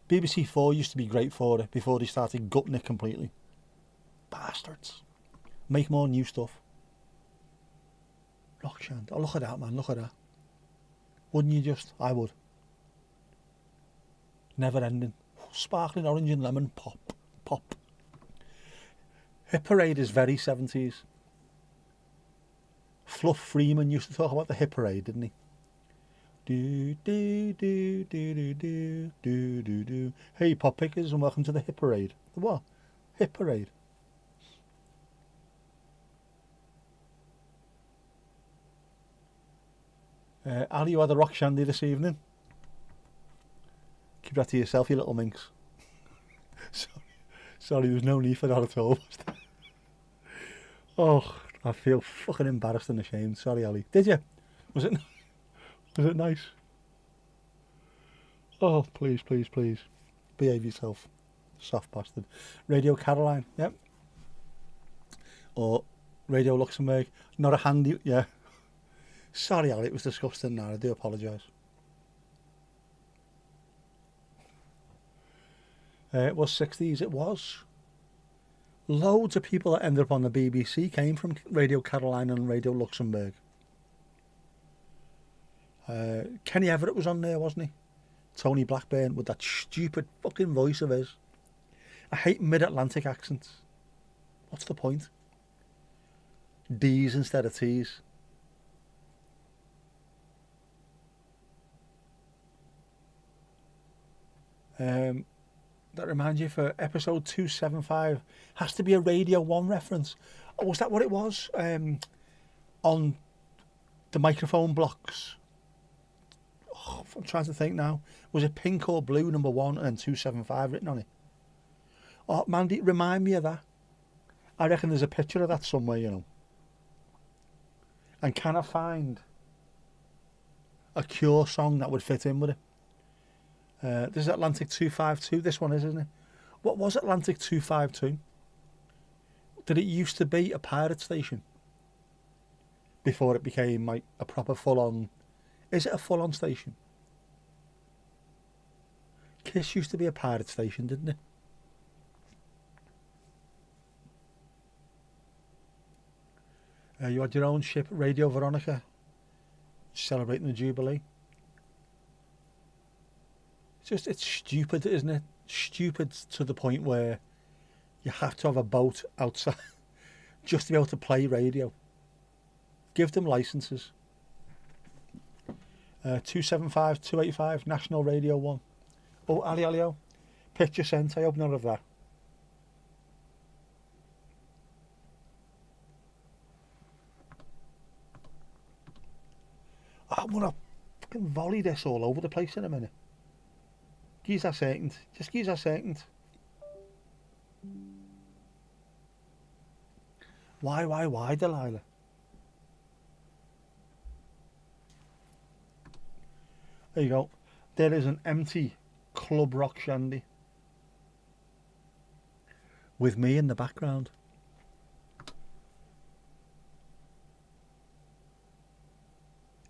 BBC 4 used to be great for it before they started gutting it completely. Bastards. Make more new stuff. Rock Shandy. Oh, look at that, man. Look at that. Wouldn't you just? I would. Never ending. Sparkling orange and lemon pop. Pop. Hit Parade is very 70s. Fluff Freeman used to talk about the Hit Parade, didn't he? Do do do do do do do do do. Hey, pop pickers, and welcome to the Hit Parade. The what? Hit Parade. Ali, you had a rock shandy this evening. Keep that to yourself, you little minx. Sorry, there was no need for that at all. Oh, I feel fucking embarrassed and ashamed. Sorry, Ali. Did you? Was it nice? Oh, please, please, please. Behave yourself. Soft bastard. Radio Caroline, yep. Or Radio Luxembourg. Not a handy, yeah. Sorry, Ali, it was disgusting now. I do apologise. It was 60s, it was. Loads of people that ended up on the BBC came from Radio Caroline and Radio Luxembourg. Kenny Everett was on there, wasn't he? Tony Blackburn with that stupid fucking voice of his. I hate mid-Atlantic accents. What's the point? D's instead of T's. That reminds you for episode 275 has to be a Radio 1 reference. Oh, was that what it was? On the microphone blocks. Oh, I'm trying to think now. Was it pink or blue, number 1, and then 275 written on it? Oh, Mandy, remind me of that. I reckon there's a picture of that somewhere, you know. And can I find a Cure song that would fit in with it? This is Atlantic 252. This one is, isn't it? What was Atlantic 252? Did it used to be a pirate station before it became like a proper full-on? Is it a full-on station? Kiss used to be a pirate station, didn't it? You had your own ship, Radio Veronica, celebrating the Jubilee. It's stupid, isn't it? Stupid to the point where you have to have a boat outside just to be able to play radio. Give them licenses. 275, 285, National Radio 1. Oh, Ali Alio, picture sent. I hope none of that. I'm gonna fucking volley this all over the place in a minute. Give us a second. Just give us a second. Why, Delilah? There you go. There is an empty Club Rock Shandy with me in the background.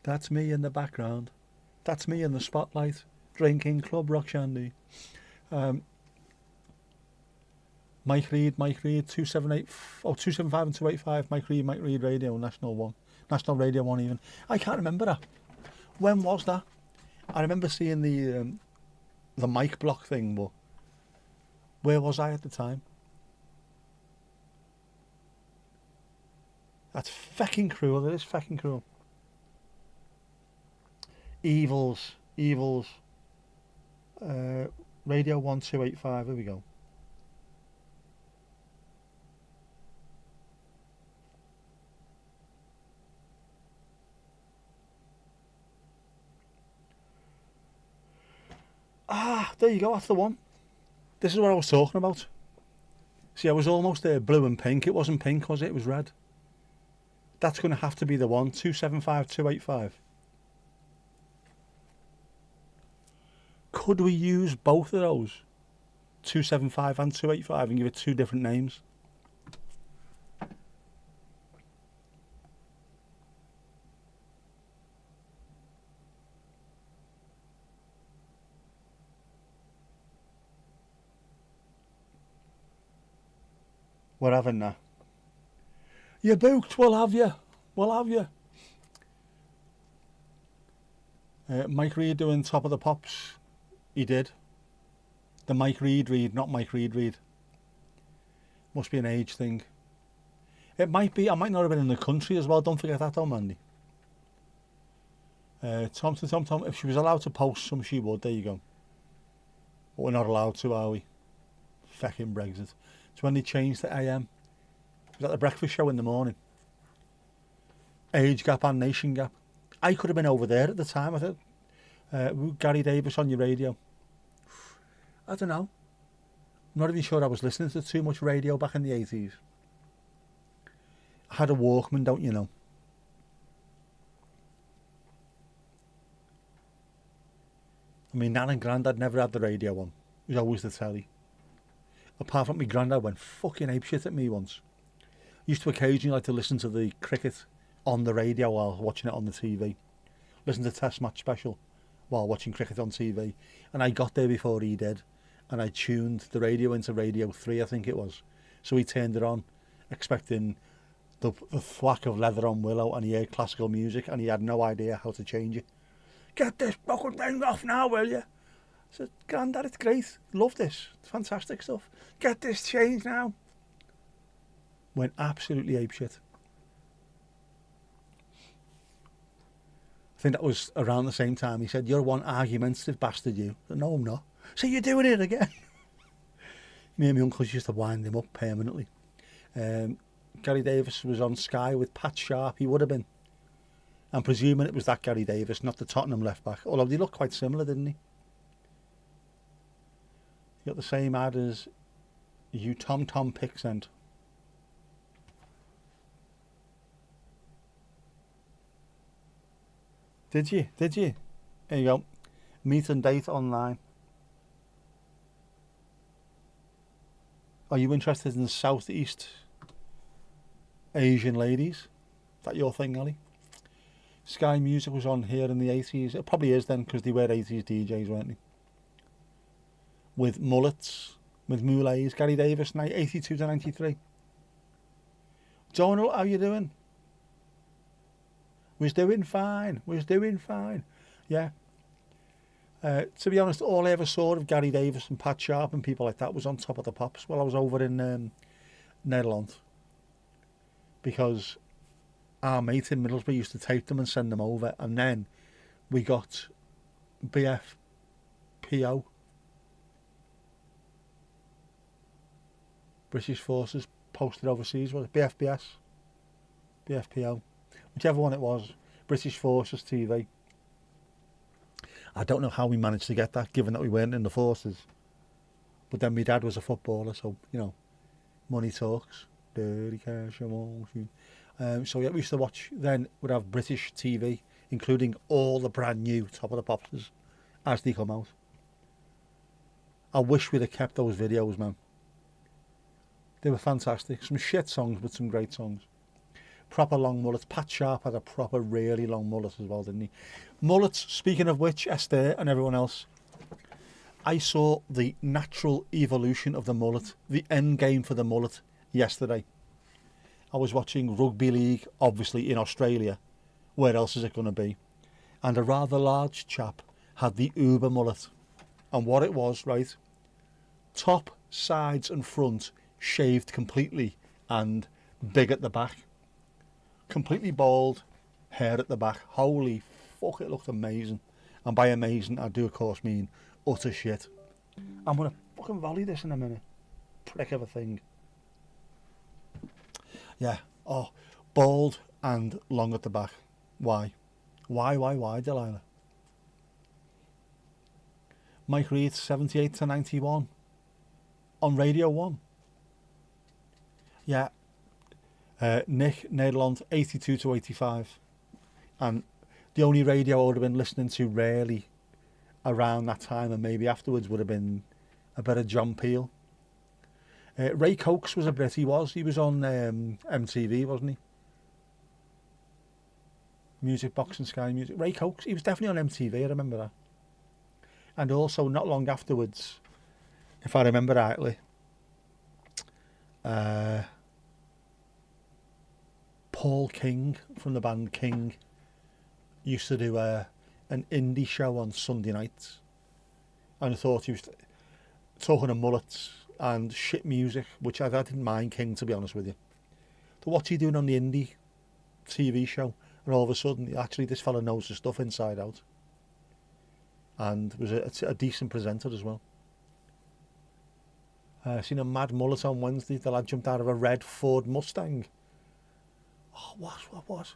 That's me in the background. That's me in the spotlight, drinking Club Rock Shandy. Mike Reid, 278, 275 and 285, Mike Reid Radio, National Radio 1 even. I can't remember that. When was that? I remember seeing the mic block thing, but where was I at the time? That's fucking cruel, it is fucking cruel. Evils. Radio 1285, here we go. Ah, there you go, that's the one. This is what I was talking about. See, I was almost there, blue and pink. It wasn't pink, was it? It was red. That's going to have to be the one, 275, 285. Could we use both of those, 275 and 285, and give it two different names? We're having that. You booked, we'll have you. Mike Reid doing Top of the Pops. He did. The Mike Reid, not Mike Reid. Must be an age thing. It might be. I might not have been in the country as well. Don't forget that, though, Mandy. Tom. If she was allowed to post some, she would. There you go. But we're not allowed to, are we? Fucking Brexit. It's when they changed the AM. It was at the breakfast show in the morning. Age gap and nation gap. I could have been over there at the time, I think. Gary Davis on your radio. I don't know. I'm not even sure I was listening to too much radio back in the 80s. I had a Walkman, don't you know? I mean, Nan and Grandad never had the radio on. It was always the telly. Apart from my granddad went fucking apeshit at me once. Used to occasionally like to listen to the cricket on the radio while watching it on the TV. Listen to Test Match Special while watching cricket on TV. And I got there before he did. And I tuned the radio into Radio 3, I think it was. So he turned it on, expecting the thwack of Leather on Willow, and he heard classical music, and he had no idea how to change it. Get this fucking thing off now, will you? I said, Grandad, it's great. Love this. It's fantastic stuff. Get this changed now. Went absolutely apeshit. I think that was around the same time he said, "You're one argumentative bastard, you." Said, "No, I'm not." "So you're doing it again?" Me and my uncles used to wind him up permanently. Gary Davis was on Sky with Pat Sharp, he would have been. I'm presuming it was that Gary Davis, not the Tottenham left back. Although they looked quite similar, didn't he? He got the same ad as you, Tom Pixent. Did you? Did you? There you go. Meet and date online. Are you interested in Southeast Asian ladies? Is that your thing, Ali? Sky Music was on here in the 80s. It probably is then, because they were 80s DJs, weren't they? With mullets, with moulets. Gary Davis, 82 to 93. Donald, how you doing? Was doing fine. Was doing fine. Yeah. To be honest, all I ever saw of Gary Davis and Pat Sharp and people like that was on Top of the Pops while I was over in Netherlands. Because our mate in Middlesbrough used to tape them and send them over. And then we got BFPO, British Forces posted overseas, was it BFBS? BFPO. Whichever one it was, British Forces TV. I don't know how we managed to get that, given that we weren't in the forces. But then my dad was a footballer, so, you know, money talks. Dirty cash, emotion. So yeah, we used to watch, then we'd have British TV, including all the brand new Top of the Pops as they come out. I wish we'd have kept those videos, man. They were fantastic. Some shit songs, but some great songs. Proper long mullets. Pat Sharp had a proper, really long mullet as well, didn't he? Mullets, speaking of which, Esther and everyone else, I saw the natural evolution of the mullet, the end game for the mullet, yesterday. I was watching rugby league, obviously in Australia. Where else is it going to be? And a rather large chap had the Uber mullet. And what it was, right? Top, sides and front shaved completely and big at the back. Completely bald, hair at the back. Holy fuck, it looked amazing. And by amazing, I do of course mean utter shit. I'm going to fucking volley this in a minute. Prick of a thing. Yeah. Oh, bald and long at the back. Why? Why, Delilah? Mike Reid, 78 to 91. On Radio 1. Yeah. Nick, Nederland, 82 to 85. And the only radio I would have been listening to rarely around that time and maybe afterwards would have been a bit of John Peel. Ray Cokes was a Brit, he was on MTV, wasn't he? Music Box and Sky Music. Ray Cokes, he was definitely on MTV, I remember that. And also, not long afterwards, if I remember rightly, Paul King from the band King used to do an indie show on Sunday nights. And I thought he was talking of mullets and shit music, which I didn't mind King, to be honest with you. So what's he doing on the indie TV show? And all of a sudden, actually, this fella knows the stuff inside out. And was a decent presenter as well. Seen a mad mullet on Wednesday. The lad jumped out of a red Ford Mustang. Oh, what?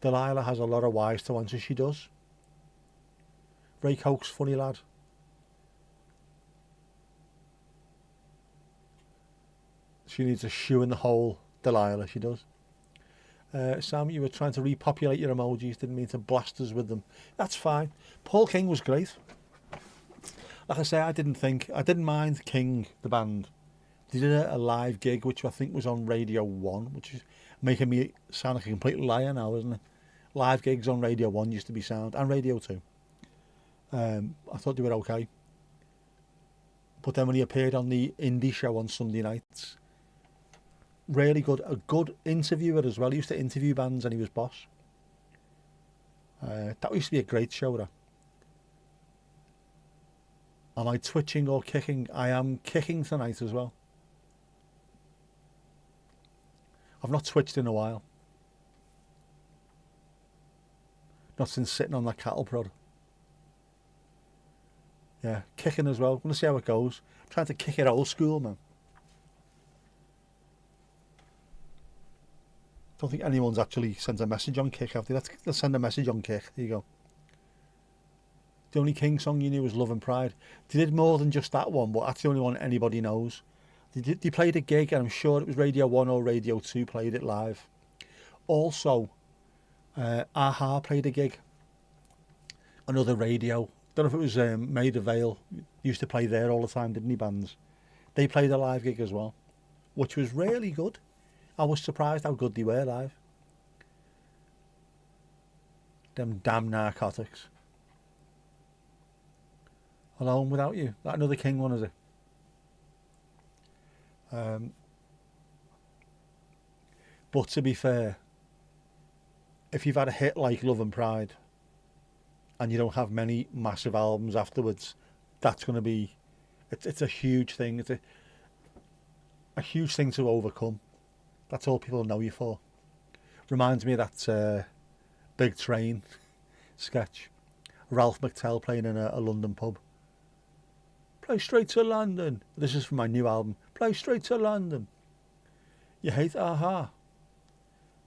Delilah has a lot of whys to answer, she does. Ray Cokes, funny lad. She needs a shoe in the hole, Delilah, she does. Sam, you were trying to repopulate your emojis, didn't mean to blast us with them. That's fine. Paul King was great. Like I say, I didn't mind King, the band. They did a live gig, which I think was on Radio 1, which is making me sound like a complete liar now, isn't it? Live gigs on Radio 1 used to be sound, and Radio 2. I thought they were okay. But then when he appeared on the indie show on Sunday nights, really good, a good interviewer as well. He used to interview bands and he was boss. That used to be a great show, that. Am I twitching or kicking? I am kicking tonight as well. I've not twitched in a while. Not since sitting on that cattle prod. Yeah, kicking as well. Want to see how it goes. Trying to kick it old school, man. Don't think anyone's actually sent a message on Kick, have they? Let's send a message on Kick. Here you go. The only King song you knew was Love and Pride. They did more than just that one, but that's the only one anybody knows. They played a gig, and I'm sure it was Radio 1 or Radio 2 played it live. Also, Aha played a gig. Another radio. Don't know if it was Maida Vale. Used to play there all the time, didn't he, bands? They played a live gig as well, which was really good. I was surprised how good they were live. Them damn Narcotics. Alone Without You. That another King one, is it? But to be fair, if you've had a hit like Love and Pride and you don't have many massive albums afterwards, that's going to be... It's a huge thing. It's a huge thing to overcome. That's all people know you for. Reminds me of that Big Train sketch. Ralph McTell playing in a London pub. Play Straight to London. This is from my new album. Play Straight to London. You hate Aha.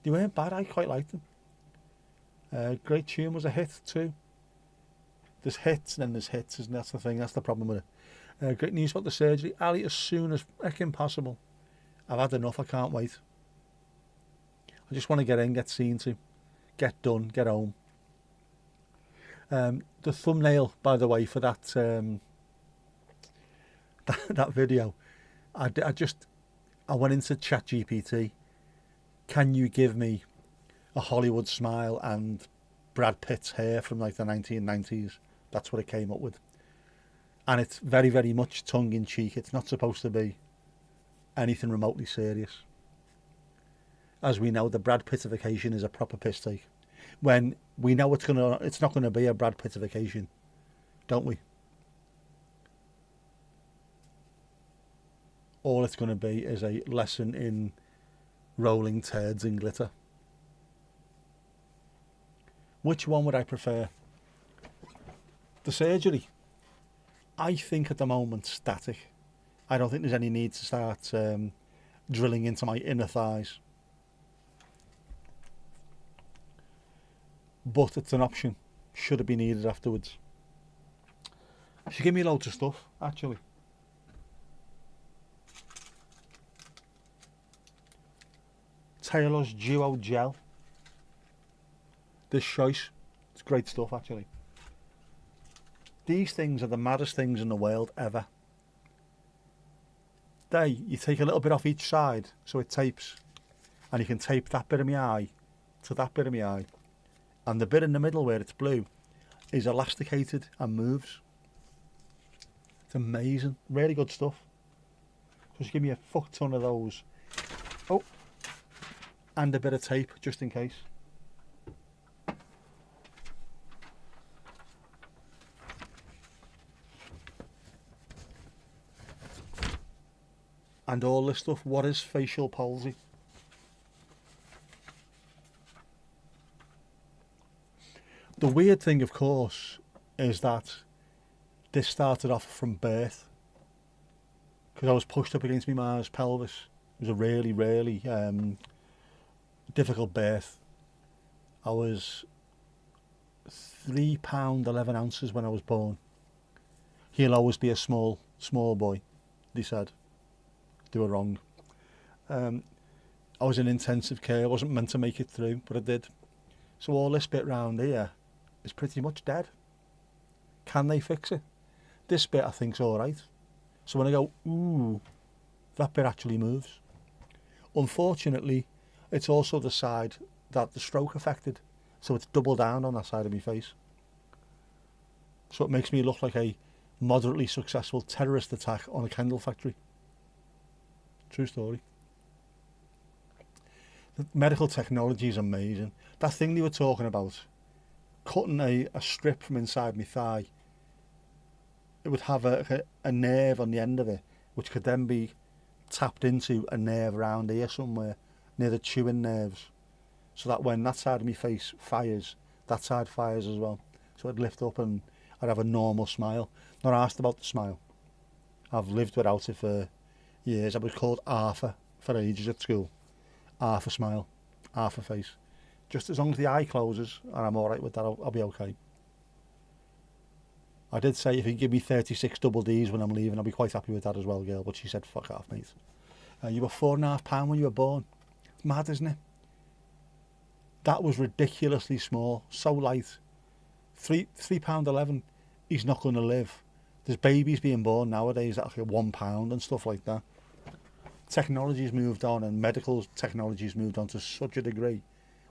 They weren't bad. I quite liked them. Great Tune was a hit too. There's hits and then there's hits, isn't that's the thing. That's the problem with it. Great news about the surgery. Ali, as soon as fucking possible. I've had enough. I can't wait. I just want to get in, get seen to, get done, get home. The thumbnail, by the way, for that that video, I went into ChatGPT. Can you give me a Hollywood smile and Brad Pitt's hair from like the 1990s? That's what it came up with. And it's very, very much tongue-in-cheek. It's not supposed to be anything remotely serious. As we know, the Brad Pittification is a proper piss take. When we know it's not going to be a Brad Pittification, don't we? All it's going to be is a lesson in rolling turds in glitter. Which one would I prefer? The surgery. I think at the moment static. I don't think there's any need to start drilling into my inner thighs. But it's an option, should it be needed afterwards. She gave me loads of stuff, actually. Taylor's Duo Gel. This choice, it's great stuff, actually. These things are the maddest things in the world ever. You take a little bit off each side so it tapes, and you can tape that bit of my eye to that bit of my eye, and the bit in the middle where it's blue is elasticated and moves. It's amazing, really good stuff. Just give me a fuck ton of those. Oh, and a bit of tape just in case. And all this stuff. What is facial palsy? The weird thing, of course, is that this started off from birth, because I was pushed up against my ma's pelvis. It was a really, really difficult birth. I was £3 11 ounces when I was born. He'll always be a small boy, they said. They were wrong. I was in intensive care. I wasn't meant to make it through, but I did. So all this bit round here is pretty much dead. Can they fix it? This bit I think's all right. So when I go, ooh, that bit actually moves. Unfortunately, it's also the side that the stroke affected. So it's double down on that side of my face. So it makes me look like a moderately successful terrorist attack on a candle factory. True story. The medical technology is amazing. That thing they were talking about, cutting a strip from inside my thigh, it would have a nerve on the end of it, which could then be tapped into a nerve around here somewhere, near the chewing nerves, so that when that side of my face fires, that side fires as well. So it'd lift up, and I'd have a normal smile. Not asked about the smile. I've lived without it for years. I was called Arthur for ages at school. Arthur smile, Arthur face. Just as long as the eye closes and I'm alright with that, I'll be okay. I did say if you give me 36 double Ds when I'm leaving, I'll be quite happy with that as well, girl. But she said, fuck off, mate. You were £4.5 when you were born. It's mad, isn't it? That was ridiculously small, so light. £3.11. He's not going to live. There's babies being born nowadays that are £1 and stuff like that. Technology's moved on, and medical technology's moved on to such a degree.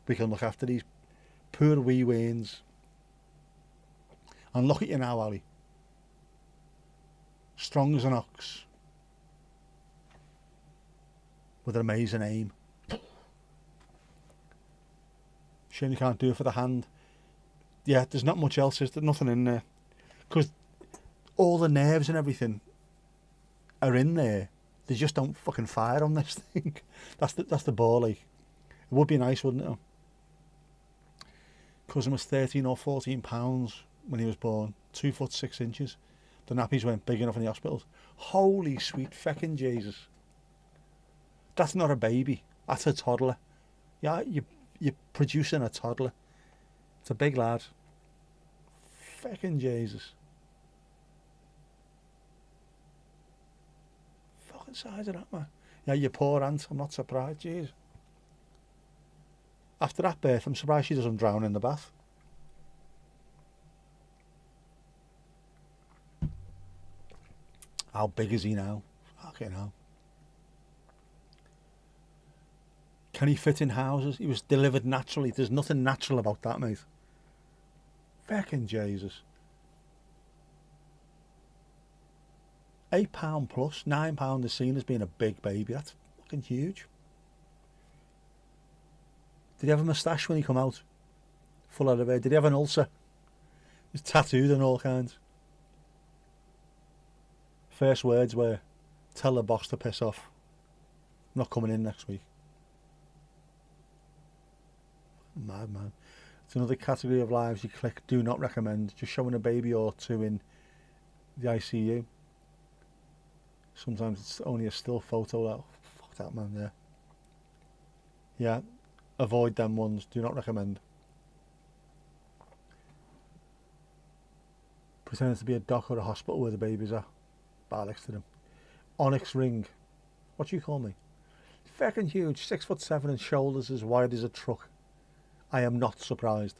We can look after these poor wee weans. And look at you now, Ali. Strong as an ox. With an amazing aim. Shame you can't do it for the hand. Yeah, there's not much else, is there? Nothing in there. Because all the nerves and everything are in there. They just don't fucking fire on this thing. That's the ball, like. It would be nice, wouldn't it? Cousin was 13 or 14 pounds when he was born. 2 foot 6 inches. The nappies weren't big enough in the hospitals. Holy sweet feckin' Jesus. That's not a baby. That's a toddler. Yeah, you're producing a toddler. It's a big lad. Feckin' Jesus. Fucking size of that, man. Yeah, your poor aunt. I'm not surprised, jeez. After that birth, I'm surprised she doesn't drown in the bath. How big is he now? Fucking hell. Can he fit in houses? He was delivered naturally. There's nothing natural about that, mate. Feckin' Jesus. £8 plus, £9 is seen as being a big baby. That's fucking huge. Did he have a moustache when he come out? Full out of hair. Did he have an ulcer? He was tattooed and all kinds. First words were, tell the boss to piss off. I'm not coming in next week. Mad, man. It's another category of lives you click do not recommend. Just showing a baby or two in the ICU. Sometimes it's only a still photo. That, fuck that, man, yeah. Yeah, avoid them ones. Do not recommend. Pretending to be a doc or a hospital where the babies are. Bollocks to them. Onyx ring. What do you call me? Fucking huge. 6'7" and shoulders as wide as a truck. I am not surprised.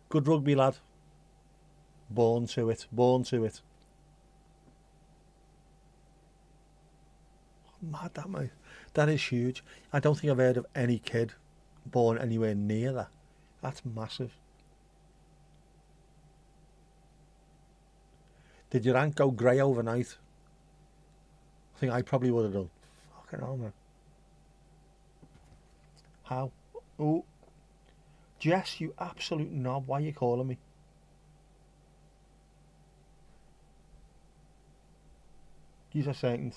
Good rugby lad. Born to it. Born to it. Mad that, mate. That is huge. I don't think I've heard of any kid born anywhere near that. That's massive. Did your aunt go grey overnight? I think I probably would have done. Fucking hell, man. How? Oh. Jess, you absolute knob. Why are you calling me? Give us a second.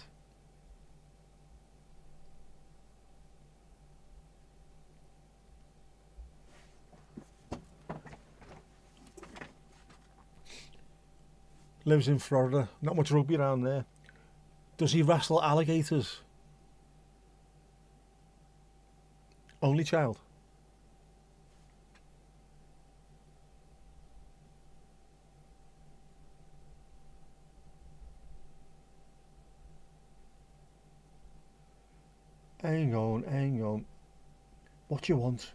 Lives in Florida. Not much rugby around there. Does he wrestle alligators? Only child. Hang on, hang on. What do you want?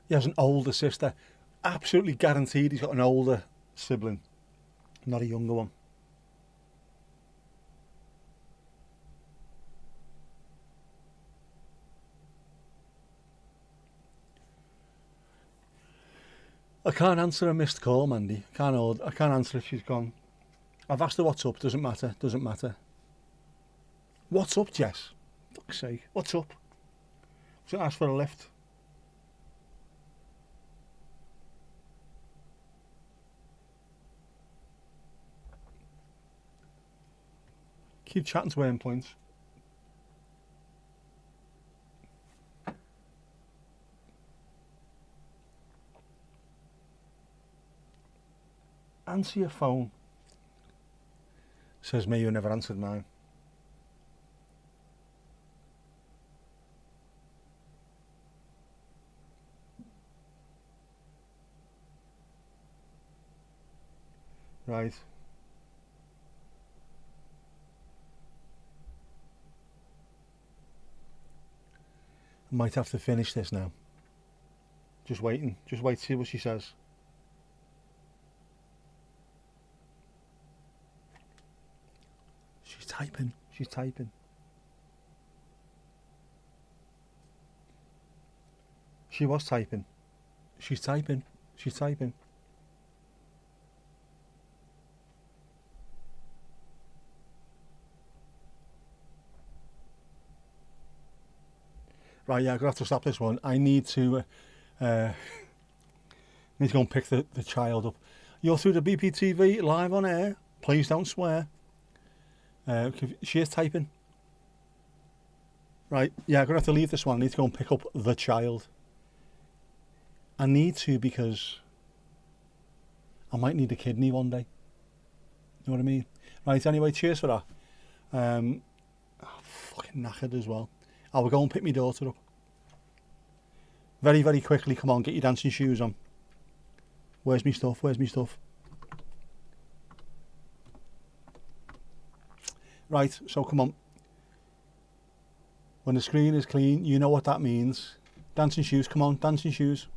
He has an older sister. Absolutely guaranteed he's got an older sibling, not a younger one. I can't answer a missed call, Mandy. I can't answer if she's gone. I've asked her what's up. Doesn't matter. Doesn't matter. What's up, Jess? Fuck's sake. What's up? Should I ask for a lift? Keep chatting to earn points. answer your phone. Says me who never answered mine. Right. I might have to finish this now. Just waiting. Just wait to see what she says. She's typing. She's typing. She was typing. She's typing. She's typing. Right, yeah, I'm gonna have to stop this one. I need to go and pick the child up. You're through the BPTV live on air. Please don't swear. She is typing. Right, yeah, I'm gonna have to leave this one. I need to go and pick up the child. I need to because I might need a kidney one day. You know what I mean? Right, anyway, cheers for that. Fucking knackered as well. I will go and pick my daughter up. Very, very quickly, come on, get your dancing shoes on. Where's my stuff? Where's my stuff? Right, so come on. When the screen is clean, you know what that means. Dancing shoes, come on, dancing shoes.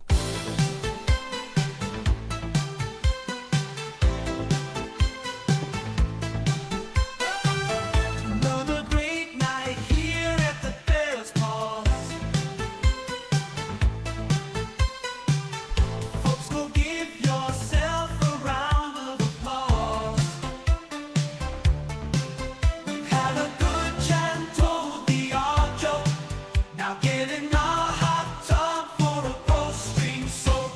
Another great night here at the Bears Paws. Folks, go give yourself a round of applause. We've had a good chat and told the odd joke. Now get in our hot tub for a post-stream soak.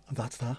And that's that.